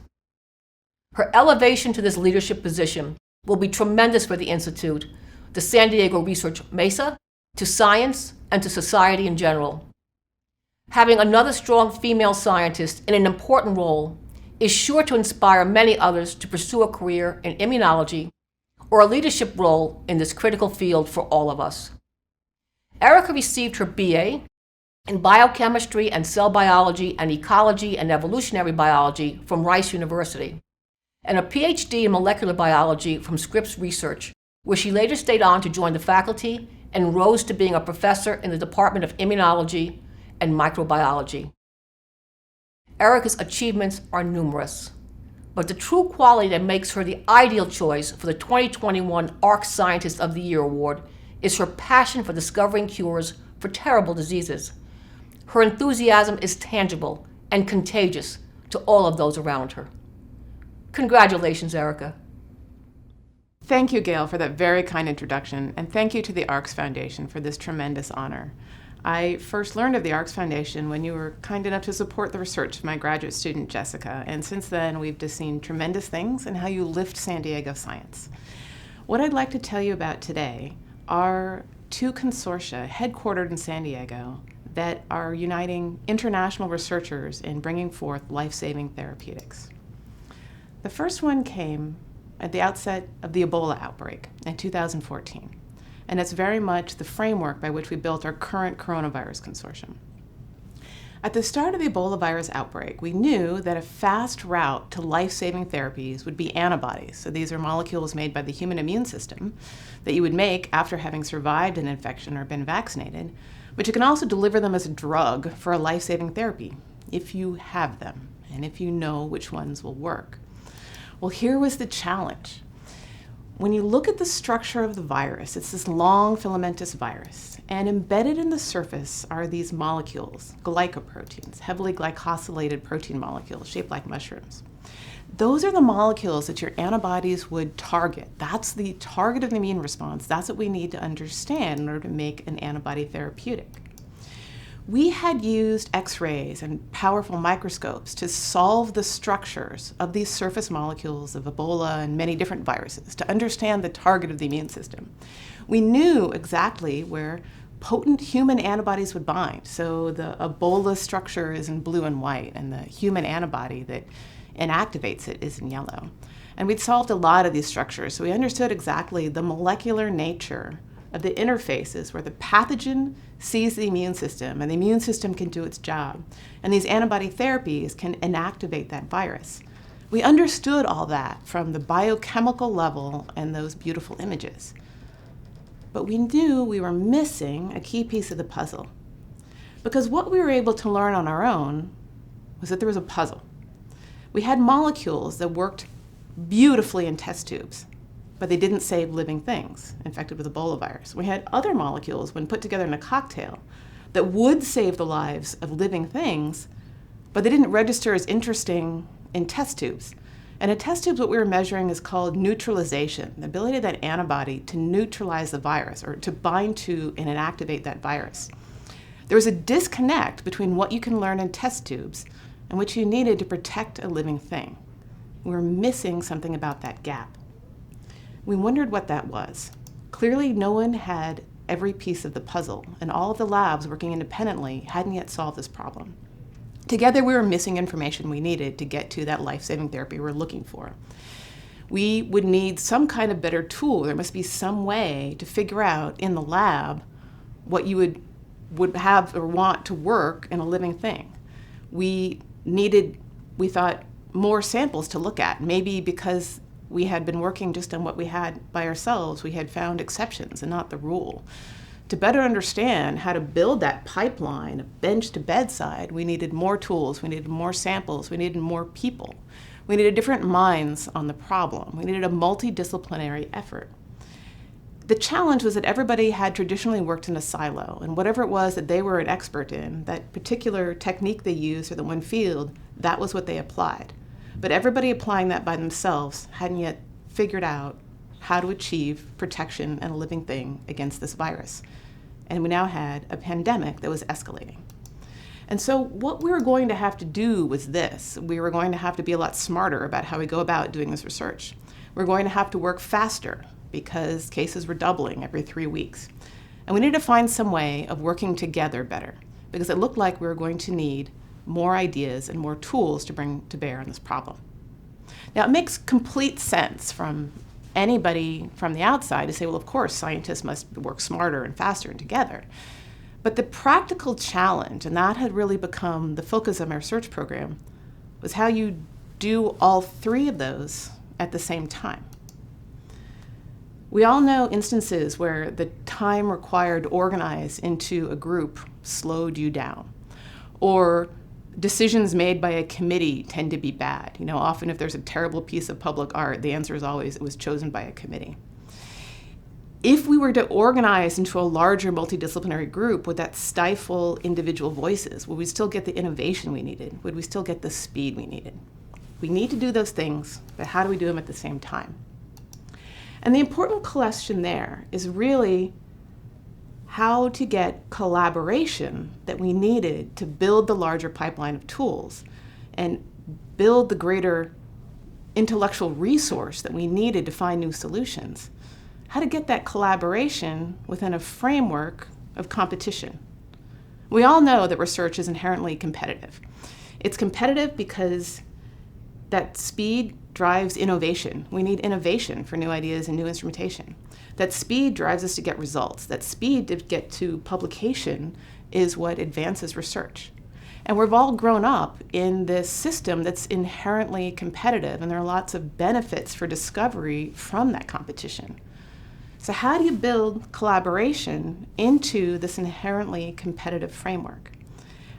Her elevation to this leadership position will be tremendous for the institute, the San Diego Research Mesa, to science, and to society in general. Having another strong female scientist in an important role is sure to inspire many others to pursue a career in immunology or a leadership role in this critical field for all of us. Erica received her BA in biochemistry and cell biology and ecology and evolutionary biology from Rice University, and a PhD in molecular biology from Scripps Research, where she later stayed on to join the faculty and rose to being a professor in the Department of Immunology and Microbiology. Erica's achievements are numerous, but the true quality that makes her the ideal choice for the 2021 ARCS Scientist of the Year Award is her passion for discovering cures for terrible diseases. Her enthusiasm is tangible and contagious to all of those around her. Congratulations, Erica.
Thank you, Gail, for that very kind introduction, and thank you to the ARCS Foundation for this tremendous honor. I first learned of the ARCS Foundation when you were kind enough to support the research of my graduate student, Jessica, and since then we've just seen tremendous things in how you lift San Diego science. What I'd like to tell you about today are two consortia headquartered in San Diego that are uniting international researchers in bringing forth life-saving therapeutics. The first one came at the outset of the Ebola outbreak in 2014, and it's very much the framework by which we built our current Coronavirus Consortium. At the start of the Ebola virus outbreak, we knew that a fast route to life-saving therapies would be antibodies. So these are molecules made by the human immune system that you would make after having survived an infection or been vaccinated, but you can also deliver them as a drug for a life-saving therapy if you have them and if you know which ones will work. Well, here was the challenge. When you look at the structure of the virus, it's this long filamentous virus, and embedded in the surface are these molecules, glycoproteins, heavily glycosylated protein molecules shaped like mushrooms. Those are the molecules that your antibodies would target. That's the target of the immune response. That's what we need to understand in order to make an antibody therapeutic. We had used X-rays and powerful microscopes to solve the structures of these surface molecules of Ebola and many different viruses to understand the target of the immune system. We knew exactly where potent human antibodies would bind. So the Ebola structure is in blue and white, and the human antibody that inactivates it is in yellow. And we'd solved a lot of these structures, so we understood exactly the molecular nature of the interfaces where the pathogen sees the immune system and the immune system can do its job. And these antibody therapies can inactivate that virus. We understood all that from the biochemical level and those beautiful images. But we knew we were missing a key piece of the puzzle. Because what we were able to learn on our own was that there was a puzzle. We had molecules that worked beautifully in test tubes, but they didn't save living things infected with Ebola virus. We had other molecules, when put together in a cocktail, that would save the lives of living things, but they didn't register as interesting in test tubes. And in test tubes, what we were measuring is called neutralization, the ability of that antibody to neutralize the virus or to bind to and inactivate that virus. There was a disconnect between what you can learn in test tubes and what you needed to protect a living thing. We were missing something about that gap. We wondered what that was. Clearly, no one had every piece of the puzzle, and all of the labs working independently hadn't yet solved this problem. Together, we were missing information we needed to get to that life-saving therapy we were looking for. We would need some kind of better tool. There must be some way to figure out in the lab what you would have or want to work in a living thing. We thought, more samples to look at. Maybe because we had been working just on what we had by ourselves, we had found exceptions and not the rule. To better understand how to build that pipeline of bench to bedside, we needed more tools, we needed more samples, we needed more people. We needed different minds on the problem. We needed a multidisciplinary effort. The challenge was that everybody had traditionally worked in a silo, and whatever it was that they were an expert in, that particular technique they used or the one field, that was what they applied. But everybody applying that by themselves hadn't yet figured out how to achieve protection and a living thing against this virus. And we now had a pandemic that was escalating. And so what we were going to have to do was this. We were going to have to be a lot smarter about how we go about doing this research. We're going to have to work faster because cases were doubling every 3 weeks. And we needed to find some way of working together better because it looked like we were going to need more ideas and more tools to bring to bear on this problem. Now, it makes complete sense from anybody from the outside to say, well, of course, scientists must work smarter and faster and together. But the practical challenge, and that had really become the focus of my research program, was how you do all three of those at the same time. We all know instances where the time required to organize into a group slowed you down, or decisions made by a committee tend to be bad. You know, often if there's a terrible piece of public art, the answer is always it was chosen by a committee. If we were to organize into a larger multidisciplinary group, would that stifle individual voices? Would we still get the innovation we needed? Would we still get the speed we needed? We need to do those things, but how do we do them at the same time? And the important question there is really how to get collaboration that we needed to build the larger pipeline of tools and build the greater intellectual resource that we needed to find new solutions. How to get that collaboration within a framework of competition. We all know that research is inherently competitive. It's competitive because that speed drives innovation. We need innovation for new ideas and new instrumentation. That speed drives us to get results. That speed to get to publication is what advances research. And we've all grown up in this system that's inherently competitive, and there are lots of benefits for discovery from that competition. So how do you build collaboration into this inherently competitive framework?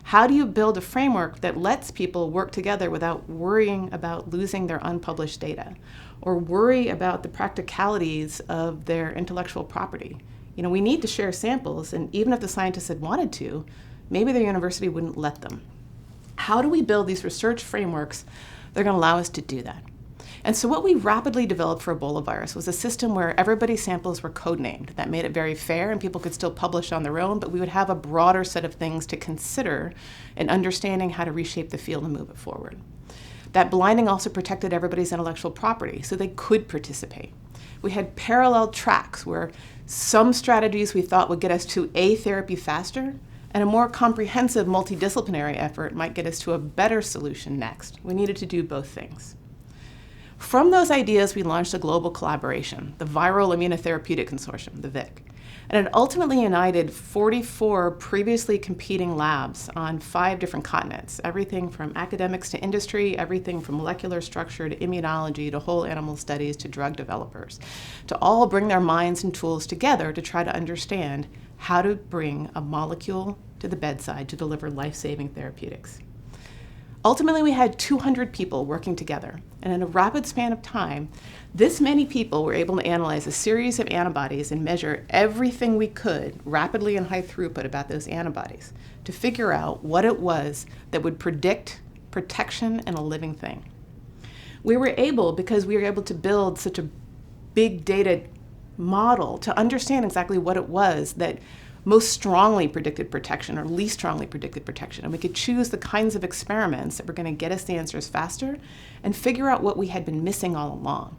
How do you build a framework that lets people work together without worrying about losing their unpublished data or worry about the practicalities of their intellectual property? You know, we need to share samples, and even if the scientists had wanted to, maybe the university wouldn't let them. How do we build these research frameworks that are going to allow us to do that? And so what we rapidly developed for Ebola virus was a system where everybody's samples were codenamed. That made it very fair, and people could still publish on their own, but we would have a broader set of things to consider in understanding how to reshape the field and move it forward. That blinding also protected everybody's intellectual property, so they could participate. We had parallel tracks where some strategies we thought would get us to a therapy faster, and a more comprehensive multidisciplinary effort might get us to a better solution next. We needed to do both things. From those ideas, we launched a global collaboration, the Viral Immunotherapeutic Consortium, the VIC. And it ultimately united 44 previously competing labs on 5 different continents, everything from academics to industry, everything from molecular structure to immunology to whole animal studies to drug developers, to all bring their minds and tools together to try to understand how to bring a molecule to the bedside to deliver life-saving therapeutics. Ultimately, we had 200 people working together, and in a rapid span of time, this many people were able to analyze a series of antibodies and measure everything we could rapidly and high throughput about those antibodies to figure out what it was that would predict protection in a living thing. We were able, because we were able to build such a big data model, to understand exactly what it was that most strongly predicted protection or least strongly predicted protection. And we could choose the kinds of experiments that were going to get us the answers faster and figure out what we had been missing all along.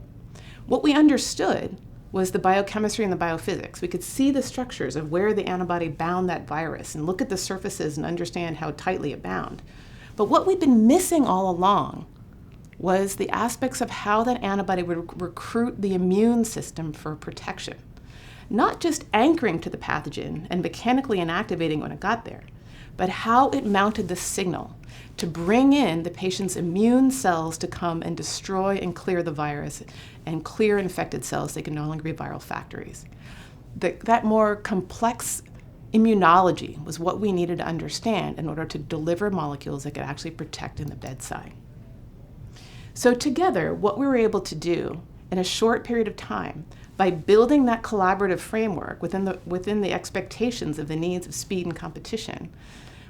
What we understood was the biochemistry and the biophysics. We could see the structures of where the antibody bound that virus and look at the surfaces and understand how tightly it bound. But what we'd been missing all along was the aspects of how that antibody would recruit the immune system for protection. Not just anchoring to the pathogen and mechanically inactivating when it got there, but how it mounted the signal to bring in the patient's immune cells to come and destroy and clear the virus and clear infected cells so they can no longer be viral factories. That more complex immunology was what we needed to understand in order to deliver molecules that could actually protect in the bedside. So together, what we were able to do in a short period of time, by building that collaborative framework within the expectations of the needs of speed and competition,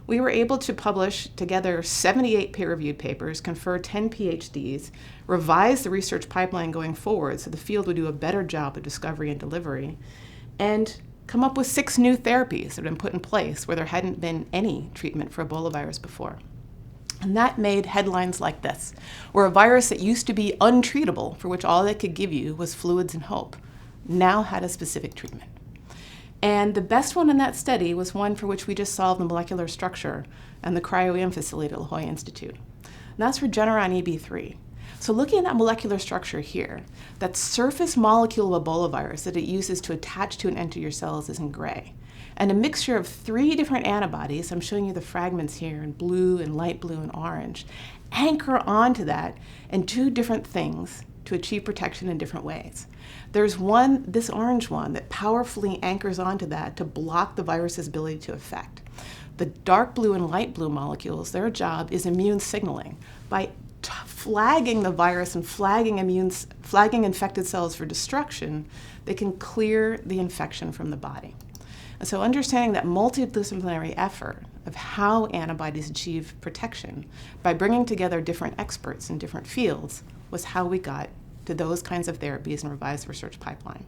we were able to publish together 78 peer-reviewed papers, confer 10 PhDs, revise the research pipeline going forward so the field would do a better job of discovery and delivery, and come up with 6 new therapies that have been put in place where there hadn't been any treatment for Ebola virus before. And that made headlines like this, where a virus that used to be untreatable, for which all it could give you was fluids and hope, now had a specific treatment. And the best one in that study was one for which we just solved the molecular structure and the cryo-EM facility at Jolla Institute. And that's for Regeneron EB3. So looking at that molecular structure here, that surface molecule of Ebola virus that it uses to attach to and enter your cells is in gray. And a mixture of 3 different antibodies, I'm showing you the fragments here in blue and light blue and orange, anchor onto that and do different things to achieve protection in different ways. There's one, this orange one, that powerfully anchors onto that to block the virus's ability to affect. The dark blue and light blue molecules, their job is immune signaling. By flagging the virus and flagging infected cells for destruction, they can clear the infection from the body. And so understanding that multidisciplinary effort of how antibodies achieve protection by bringing together different experts in different fields was how we got to those kinds of therapies and revised research pipeline.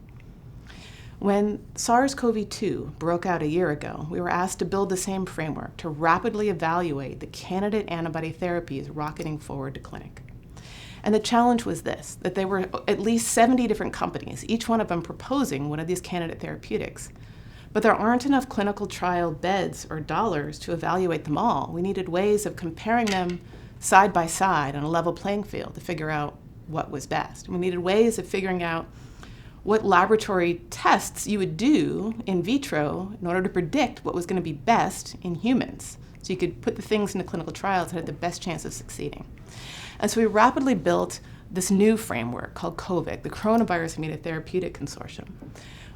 When SARS-CoV-2 broke out a year ago, we were asked to build the same framework to rapidly evaluate the candidate antibody therapies rocketing forward to clinic. And the challenge was this, that there were at least 70 different companies, each one of them proposing one of these candidate therapeutics. But there aren't enough clinical trial beds or dollars to evaluate them all. We needed ways of comparing them side by side on a level playing field to figure out what was best. We needed ways of figuring out what laboratory tests you would do in vitro in order to predict what was going to be best in humans. So you could put the things into clinical trials that had the best chance of succeeding. And so we rapidly built this new framework called CoVIC, the Coronavirus Immunotherapeutic Consortium,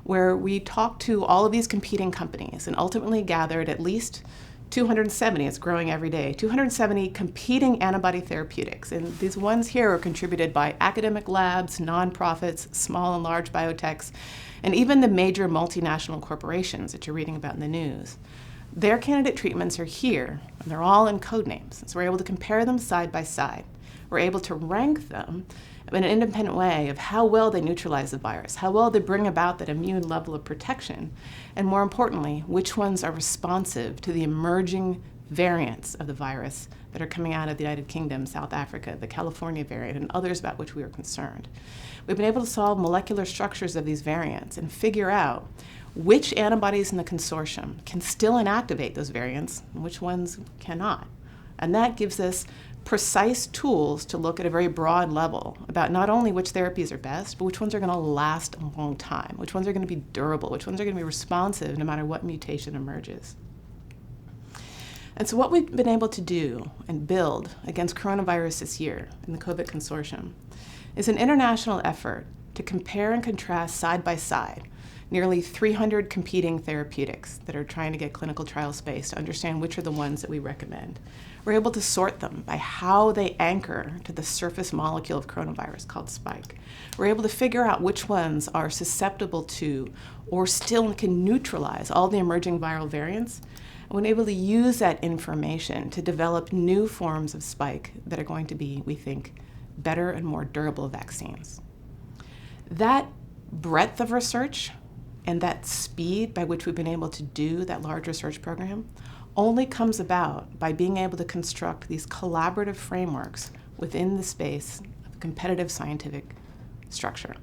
where we talked to all of these competing companies and ultimately gathered at least 270, it's growing every day, 270 competing antibody therapeutics. And these ones here are contributed by academic labs, nonprofits, small and large biotechs, and even the major multinational corporations that you're reading about in the news. Their candidate treatments are here, and they're all in code names. So we're able to compare them side by side. We're able to rank them in an independent way of how well they neutralize the virus, how well they bring about that immune level of protection, and more importantly, which ones are responsive to the emerging variants of the virus that are coming out of the United Kingdom, South Africa, the California variant, and others about which we are concerned. We've been able to solve molecular structures of these variants and figure out which antibodies in the consortium can still inactivate those variants and which ones cannot. And that gives us precise tools to look at a very broad level about not only which therapies are best, but which ones are going to last a long time, which ones are going to be durable, which ones are going to be responsive no matter what mutation emerges. And so what we've been able to do and build against coronavirus this year in the CoVIC Consortium is an international effort to compare and contrast side by side nearly 300 competing therapeutics that are trying to get clinical trial space to understand which are the ones that we recommend. We're able to sort them by how they anchor to the surface molecule of coronavirus called spike. We're able to figure out which ones are susceptible to or still can neutralize all the emerging viral variants. And we're able to use that information to develop new forms of spike that are going to be, we think, better and more durable vaccines. That breadth of research and that speed by which we've been able to do that large research program only comes about by being able to construct these collaborative frameworks within the space of competitive scientific structure.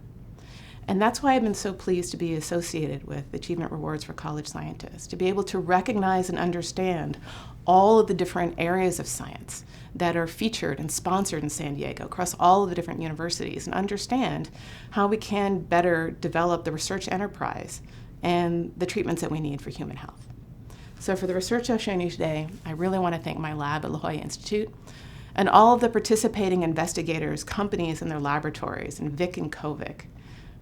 And that's why I've been so pleased to be associated with Achievement Rewards for College Scientists, to be able to recognize and understand all of the different areas of science that are featured and sponsored in San Diego across all of the different universities, and understand how we can better develop the research enterprise and the treatments that we need for human health. So for the research I've shown you today, I really want to thank my lab at Jolla Institute and all of the participating investigators, companies and their laboratories, and VIC and CoVIC.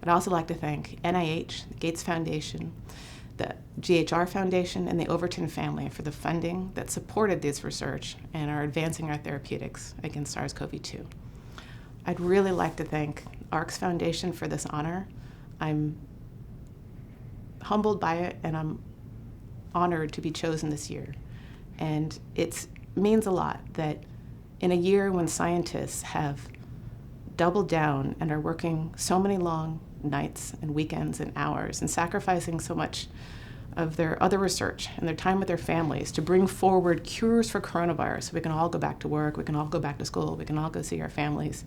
I'd also like to thank NIH, the Gates Foundation, the GHR Foundation, and the Overton family for the funding that supported this research and are advancing our therapeutics against SARS-CoV-2. I'd really like to thank ARCS Foundation for this honor. I'm humbled by it, and I'm honored to be chosen this year. And it means a lot that in a year when scientists have doubled down and are working so many long nights and weekends and hours and sacrificing so much of their other research and their time with their families to bring forward cures for coronavirus so we can all go back to work, we can all go back to school, we can all go see our families.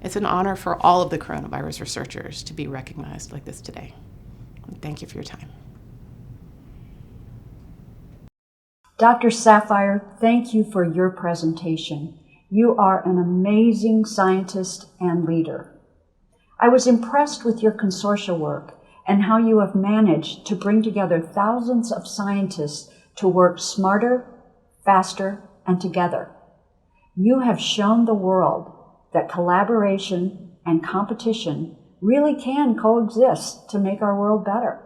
It's an honor for all of the coronavirus researchers to be recognized like this today. Thank you for your time.
Dr. Saphire, thank you for your presentation. You are an amazing scientist and leader. I was impressed with your consortia work and how you have managed to bring together thousands of scientists to work smarter, faster, and together. You have shown the world that collaboration and competition really can coexist to make our world better.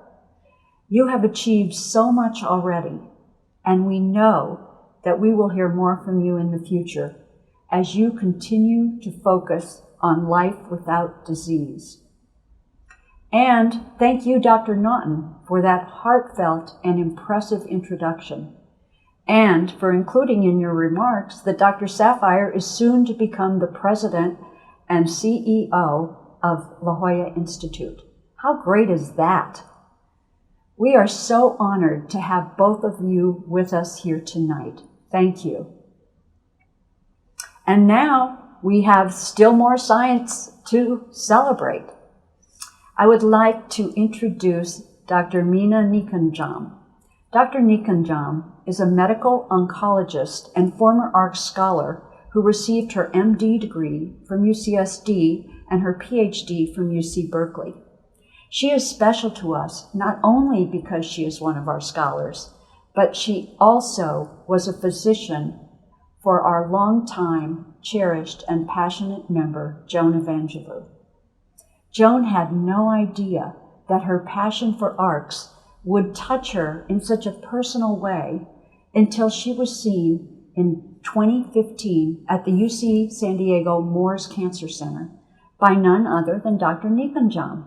You have achieved so much already, and we know that we will hear more from you in the future as you continue to focus on life without disease. And thank you, Dr. Naughton, for that heartfelt and impressive introduction, and for including in your remarks that Dr. Saphire is soon to become the president and CEO of La Jolla Institute. How great is that? We are so honored to have both of you with us here tonight. Thank you. And now we have still more science to celebrate. I would like to introduce Dr. Meena Nikanjam. Dr. Nikanjam is a medical oncologist and former ARCS scholar who received her MD degree from UCSD and her PhD from UC Berkeley. She is special to us not only because she is one of our scholars, but she also was a physician for our longtime, cherished, and passionate member, Joan Evangelou. Joan had no idea that her passion for ARCS would touch her in such a personal way until she was seen in 2015 at the UC San Diego Moores Cancer Center by none other than Dr. Nikanjam.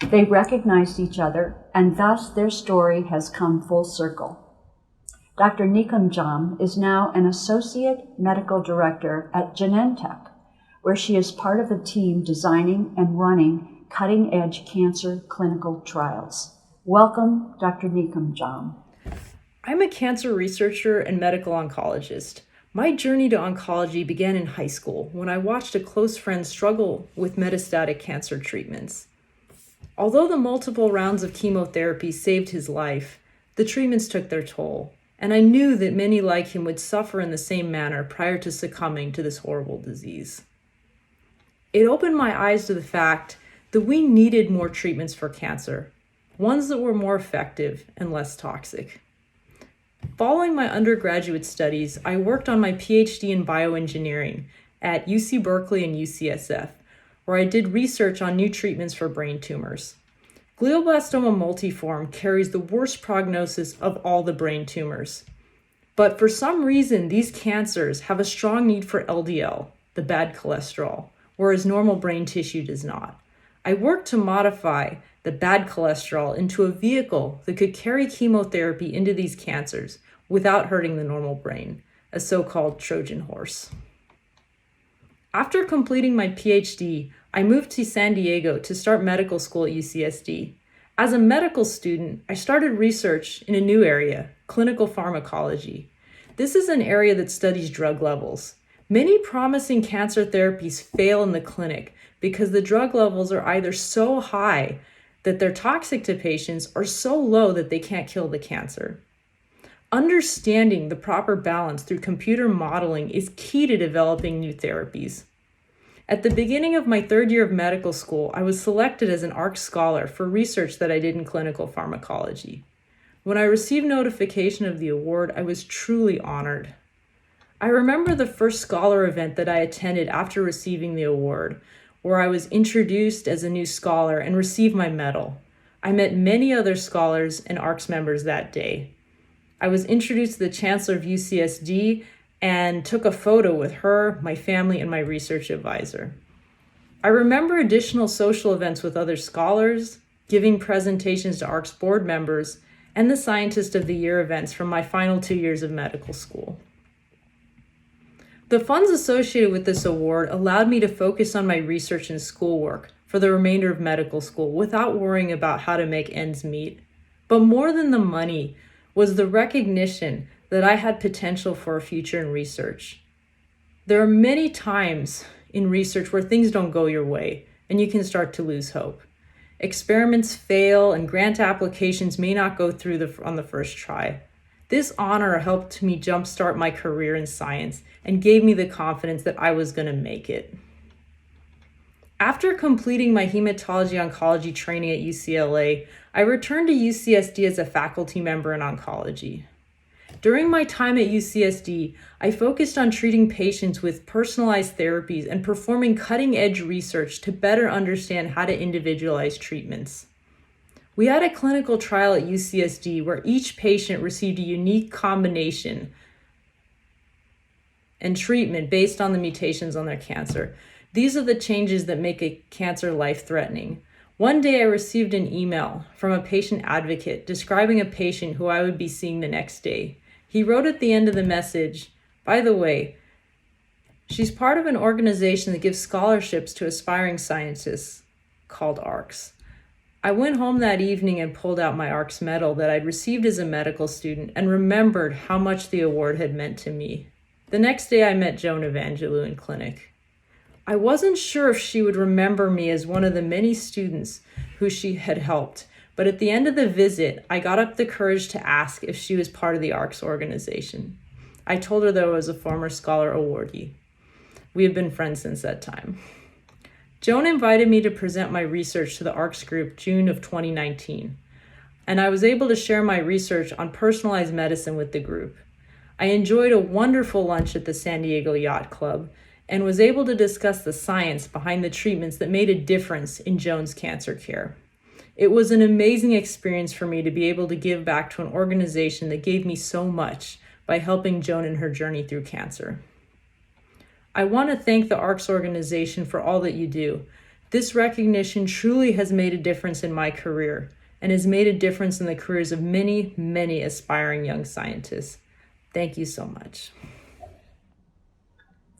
They recognized each other, and thus their story has come full circle. Dr. Nikanjam is now an associate medical director at Genentech, where she is part of a team designing and running cutting-edge cancer clinical trials. Welcome, Dr. Nikanjam.
I'm a cancer researcher and medical oncologist. My journey to oncology began in high school when I watched a close friend struggle with metastatic cancer treatments. Although the multiple rounds of chemotherapy saved his life, the treatments took their toll, and I knew that many like him would suffer in the same manner prior to succumbing to this horrible disease. It opened my eyes to the fact that we needed more treatments for cancer, ones that were more effective and less toxic. Following my undergraduate studies, I worked on my PhD in bioengineering at UC Berkeley and UCSF, where I did research on new treatments for brain tumors. Glioblastoma multiforme carries the worst prognosis of all the brain tumors. But for some reason, these cancers have a strong need for LDL, the bad cholesterol, whereas normal brain tissue does not. I worked to modify the bad cholesterol into a vehicle that could carry chemotherapy into these cancers without hurting the normal brain, a so-called Trojan horse. After completing my PhD, I moved to San Diego to start medical school at UCSD. As a medical student, I started research in a new area, clinical pharmacology. This is an area that studies drug levels. Many promising cancer therapies fail in the clinic because the drug levels are either so high that they're toxic to patients or so low that they can't kill the cancer. Understanding the proper balance through computer modeling is key to developing new therapies. At the beginning of my third year of medical school, I was selected as an ARCS scholar for research that I did in clinical pharmacology. When I received notification of the award, I was truly honored. I remember the first scholar event that I attended after receiving the award, where I was introduced as a new scholar and received my medal. I met many other scholars and ARCS members that day. I was introduced to the Chancellor of UCSD and took a photo with her, my family, and my research advisor. I remember additional social events with other scholars, giving presentations to ARCS board members, and the Scientist of the Year events from my final 2 years of medical school. The funds associated with this award allowed me to focus on my research and schoolwork for the remainder of medical school without worrying about how to make ends meet. But more than the money was the recognition that I had potential for a future in research. There are many times in research where things don't go your way and you can start to lose hope. Experiments fail and grant applications may not go through on the first try. This honor helped me jumpstart my career in science and gave me the confidence that I was going to make it. After completing my hematology oncology training at UCLA, I returned to UCSD as a faculty member in oncology. During my time at UCSD, I focused on treating patients with personalized therapies and performing cutting-edge research to better understand how to individualize treatments. We had a clinical trial at UCSD where each patient received a unique combination and treatment based on the mutations on their cancer. These are the changes that make a cancer life-threatening. One day I received an email from a patient advocate describing a patient who I would be seeing the next day. He wrote at the end of the message, "By the way, she's part of an organization that gives scholarships to aspiring scientists called ARCS." I went home that evening and pulled out my ARCS medal that I'd received as a medical student and remembered how much the award had meant to me. The next day I met Joan Evangelou in clinic. I wasn't sure if she would remember me as one of the many students who she had helped, but at the end of the visit, I got up the courage to ask if she was part of the ARCS organization. I told her that I was a former scholar awardee. We have been friends since that time. Joan invited me to present my research to the ARCS group June of 2019, and I was able to share my research on personalized medicine with the group. I enjoyed a wonderful lunch at the San Diego Yacht Club and was able to discuss the science behind the treatments that made a difference in Joan's cancer care. It was an amazing experience for me to be able to give back to an organization that gave me so much by helping Joan in her journey through cancer. I want to thank the ARCS organization for all that you do. This recognition truly has made a difference in my career and has made a difference in the careers of many, many aspiring young scientists. Thank you so much.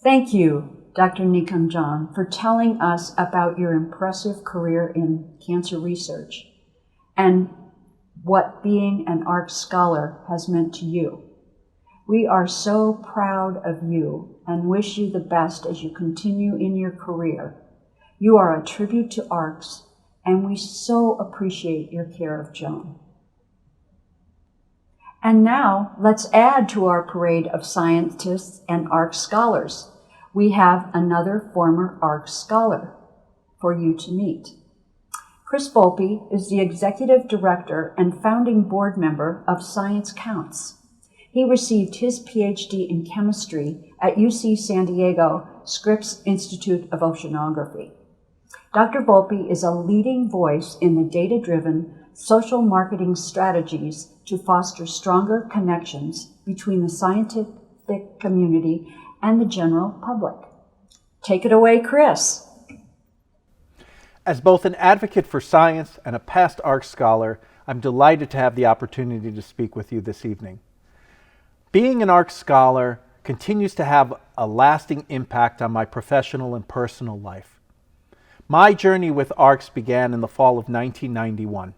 Thank you, Dr. Nikamjan, for telling us about your impressive career in cancer research and what being an ARCS scholar has meant to you. We are so proud of you and wish you the best as you continue in your career. You are a tribute to ARCS, and we so appreciate your care of Joan. And now, let's add to our parade of scientists and ARCS scholars. We have another former ARCS scholar for you to meet. Chris Volpe is the executive director and founding board member of Science Counts. He received his PhD in chemistry at UC San Diego Scripps Institute of Oceanography. Dr. Volpe is a leading voice in the data-driven social marketing strategies to foster stronger connections between the scientific community and the general public. Take it away, Chris.
As both an advocate for science and a past ARCS scholar, I'm delighted to have the opportunity to speak with you this evening. Being an ARCS scholar continues to have a lasting impact on my professional and personal life. My journey with ARCS began in the fall of 1991.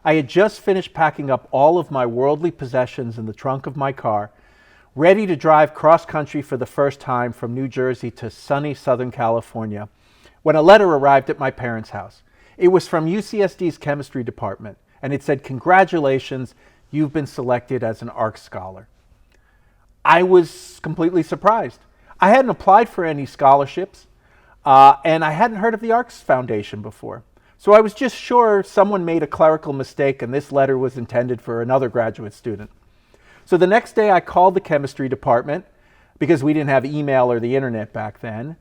I had just finished packing up all of my worldly possessions in the trunk of my car, ready to drive cross-country for the first time from New Jersey to sunny Southern California, when a letter arrived at my parents' house. It was from UCSD's chemistry department, and it said, "Congratulations, you've been selected as an ARCS scholar." I was completely surprised. I hadn't applied for any scholarships, and I hadn't heard of the ARCS Foundation before. So I was just sure someone made a clerical mistake and this letter was intended for another graduate student. So the next day I called the chemistry department, because we didn't have email or the internet back then,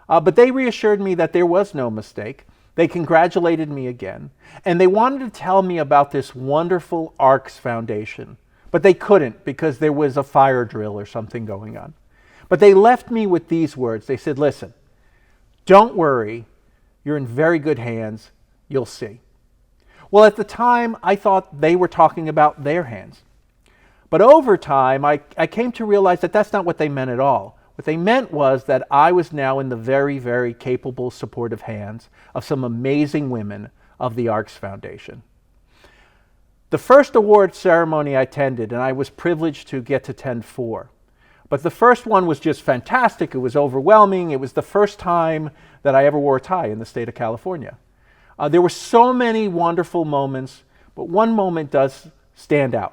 but they reassured me that there was no mistake. They congratulated me again, and they wanted to tell me about this wonderful ARCS Foundation, but they couldn't because there was a fire drill or something going on. But they left me with these words. They said, "Listen, don't worry, you're in very good hands, you'll see." Well, at the time, I thought they were talking about their hands. But over time, I came to realize that that's not what they meant at all. What they meant was that I was now in the very, very capable, supportive hands of some amazing women of the ARCS Foundation. The first award ceremony I attended, and I was privileged to get to attend 4. But the first one was just fantastic. It was overwhelming. It was the first time that I ever wore a tie in the state of California. There were so many wonderful moments, but one moment does stand out.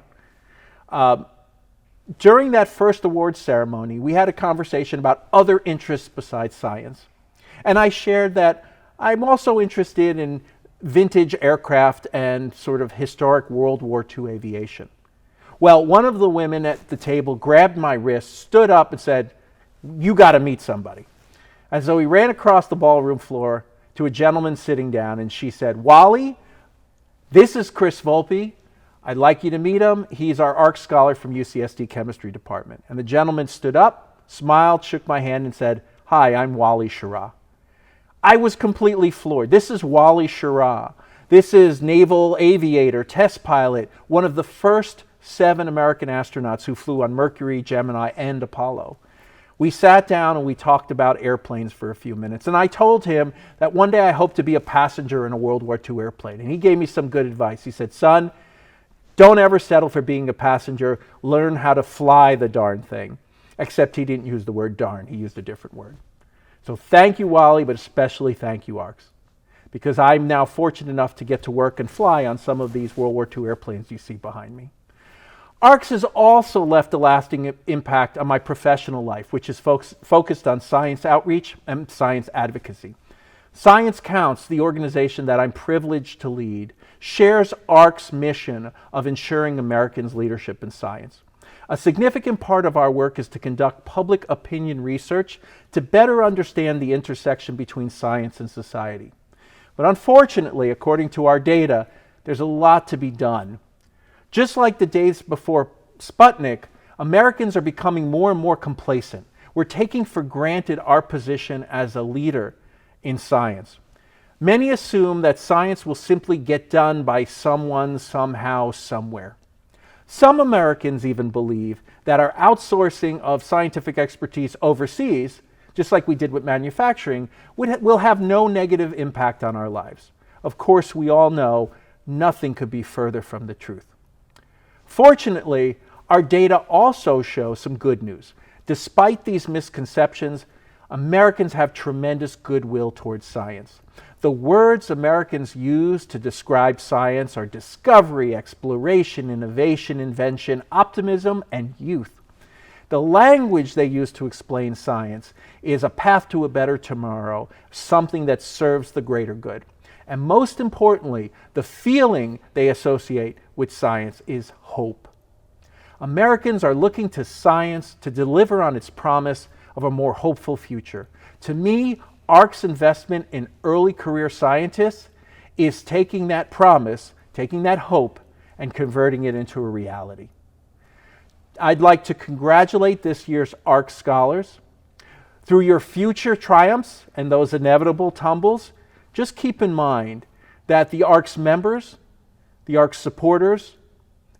During that first award ceremony, we had a conversation about other interests besides science. And I shared that I'm also interested in vintage aircraft and sort of historic World War II aviation. Well, one of the women at the table grabbed my wrist, stood up and said, "You got to meet somebody." And so we ran across the ballroom floor to a gentleman sitting down, and she said, "Wally, this is Chris Volpe. I'd like you to meet him. He's our ARCS scholar from UCSD Chemistry Department." And the gentleman stood up, smiled, shook my hand, and said, "Hi, I'm Wally Schirra." I was completely floored. This is Wally Schirra. This is naval aviator, test pilot, one of the first 7 American astronauts who flew on Mercury, Gemini, and Apollo. We sat down and we talked about airplanes for a few minutes. And I told him that one day I hope to be a passenger in a World War II airplane. And he gave me some good advice. He said, "Son, don't ever settle for being a passenger. Learn how to fly the darn thing." Except he didn't use the word darn. He used a different word. So thank you, Wally, but especially thank you, ARCS, because I'm now fortunate enough to get to work and fly on some of these World War II airplanes you see behind me. ARCS has also left a lasting impact on my professional life, which is focused on science outreach and science advocacy. Science Counts, the organization that I'm privileged to lead, shares ARCS' mission of ensuring Americans' leadership in science. A significant part of our work is to conduct public opinion research to better understand the intersection between science and society. But unfortunately, according to our data, there's a lot to be done. Just like the days before Sputnik, Americans are becoming more and more complacent. We're taking for granted our position as a leader in science. Many assume that science will simply get done by someone, somehow, somewhere. Some Americans even believe that our outsourcing of scientific expertise overseas, just like we did with manufacturing, will have no negative impact on our lives. Of course, we all know nothing could be further from the truth. Fortunately, our data also show some good news. Despite these misconceptions, Americans have tremendous goodwill towards science. The words Americans use to describe science are discovery, exploration, innovation, invention, optimism, and youth. The language they use to explain science is a path to a better tomorrow, something that serves the greater good. And most importantly, the feeling they associate with science is hope. Americans are looking to science to deliver on its promise of a more hopeful future. To me, ARC's investment in early career scientists is taking that promise, taking that hope, and converting it into a reality. I'd like to congratulate this year's ARCS scholars. Through your future triumphs and those inevitable tumbles, just keep in mind that the ARCS members, the ARCS supporters,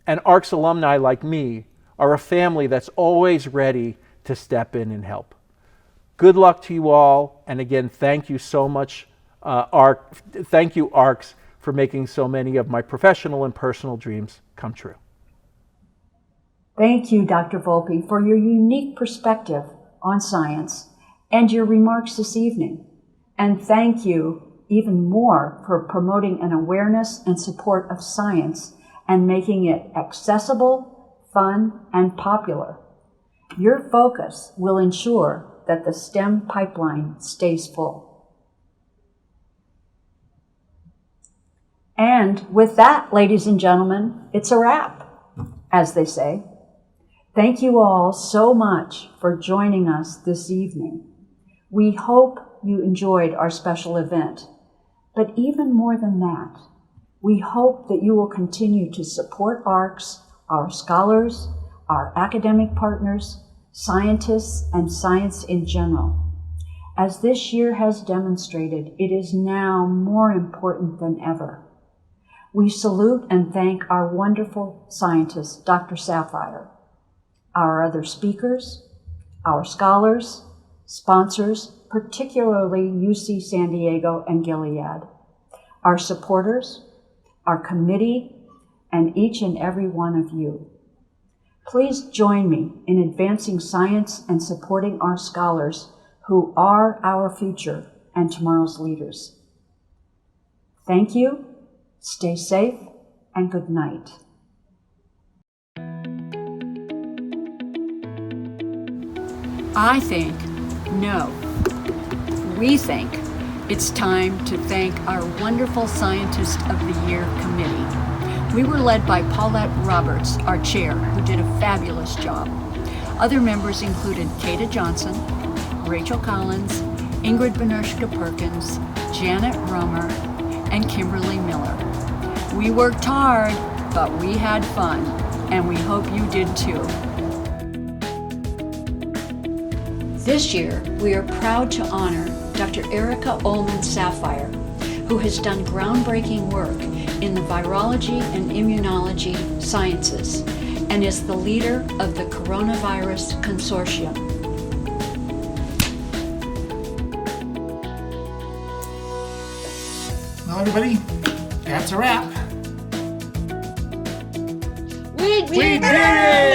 and ARCS alumni like me are a family that's always ready to step in and help. Good luck to you all, and again, thank you so much, thank you, ARCS, for making so many of my professional and personal dreams come true.
Thank you, Dr. Volpe, for your unique perspective on science and your remarks this evening. And thank you even more for promoting an awareness and support of science and making it accessible, fun, and popular. Your focus will ensure that the STEM pipeline stays full. And with that, ladies and gentlemen, it's a wrap, as they say. Thank you all so much for joining us this evening. We hope you enjoyed our special event, but even more than that, we hope that you will continue to support ARCS, our scholars, our academic partners, scientists, and science in general. As this year has demonstrated, it is now more important than ever. We salute and thank our wonderful scientist, Dr. Saphire, our other speakers, our scholars, sponsors, particularly UC San Diego and Gilead, our supporters, our committee, and each and every one of you. Please join me in advancing science and supporting our scholars who are our future and tomorrow's leaders. Thank you, stay safe, and good night.
I think, no, we think it's time to thank our wonderful Scientist of the Year committee. We were led by Paulette Roberts, our chair, who did a fabulous job. Other members included Kata Johnson, Rachel Collins, Ingrid Benershka Perkins, Janet Romer, and Kimberly Miller. We worked hard, but we had fun, and we hope you did too. This year, we are proud to honor Dr. Erica Ollmann Saphire, who has done groundbreaking work in the virology and immunology sciences and is the leader of the Coronavirus Consortium.
Well, everybody, that's a wrap.
We
did it!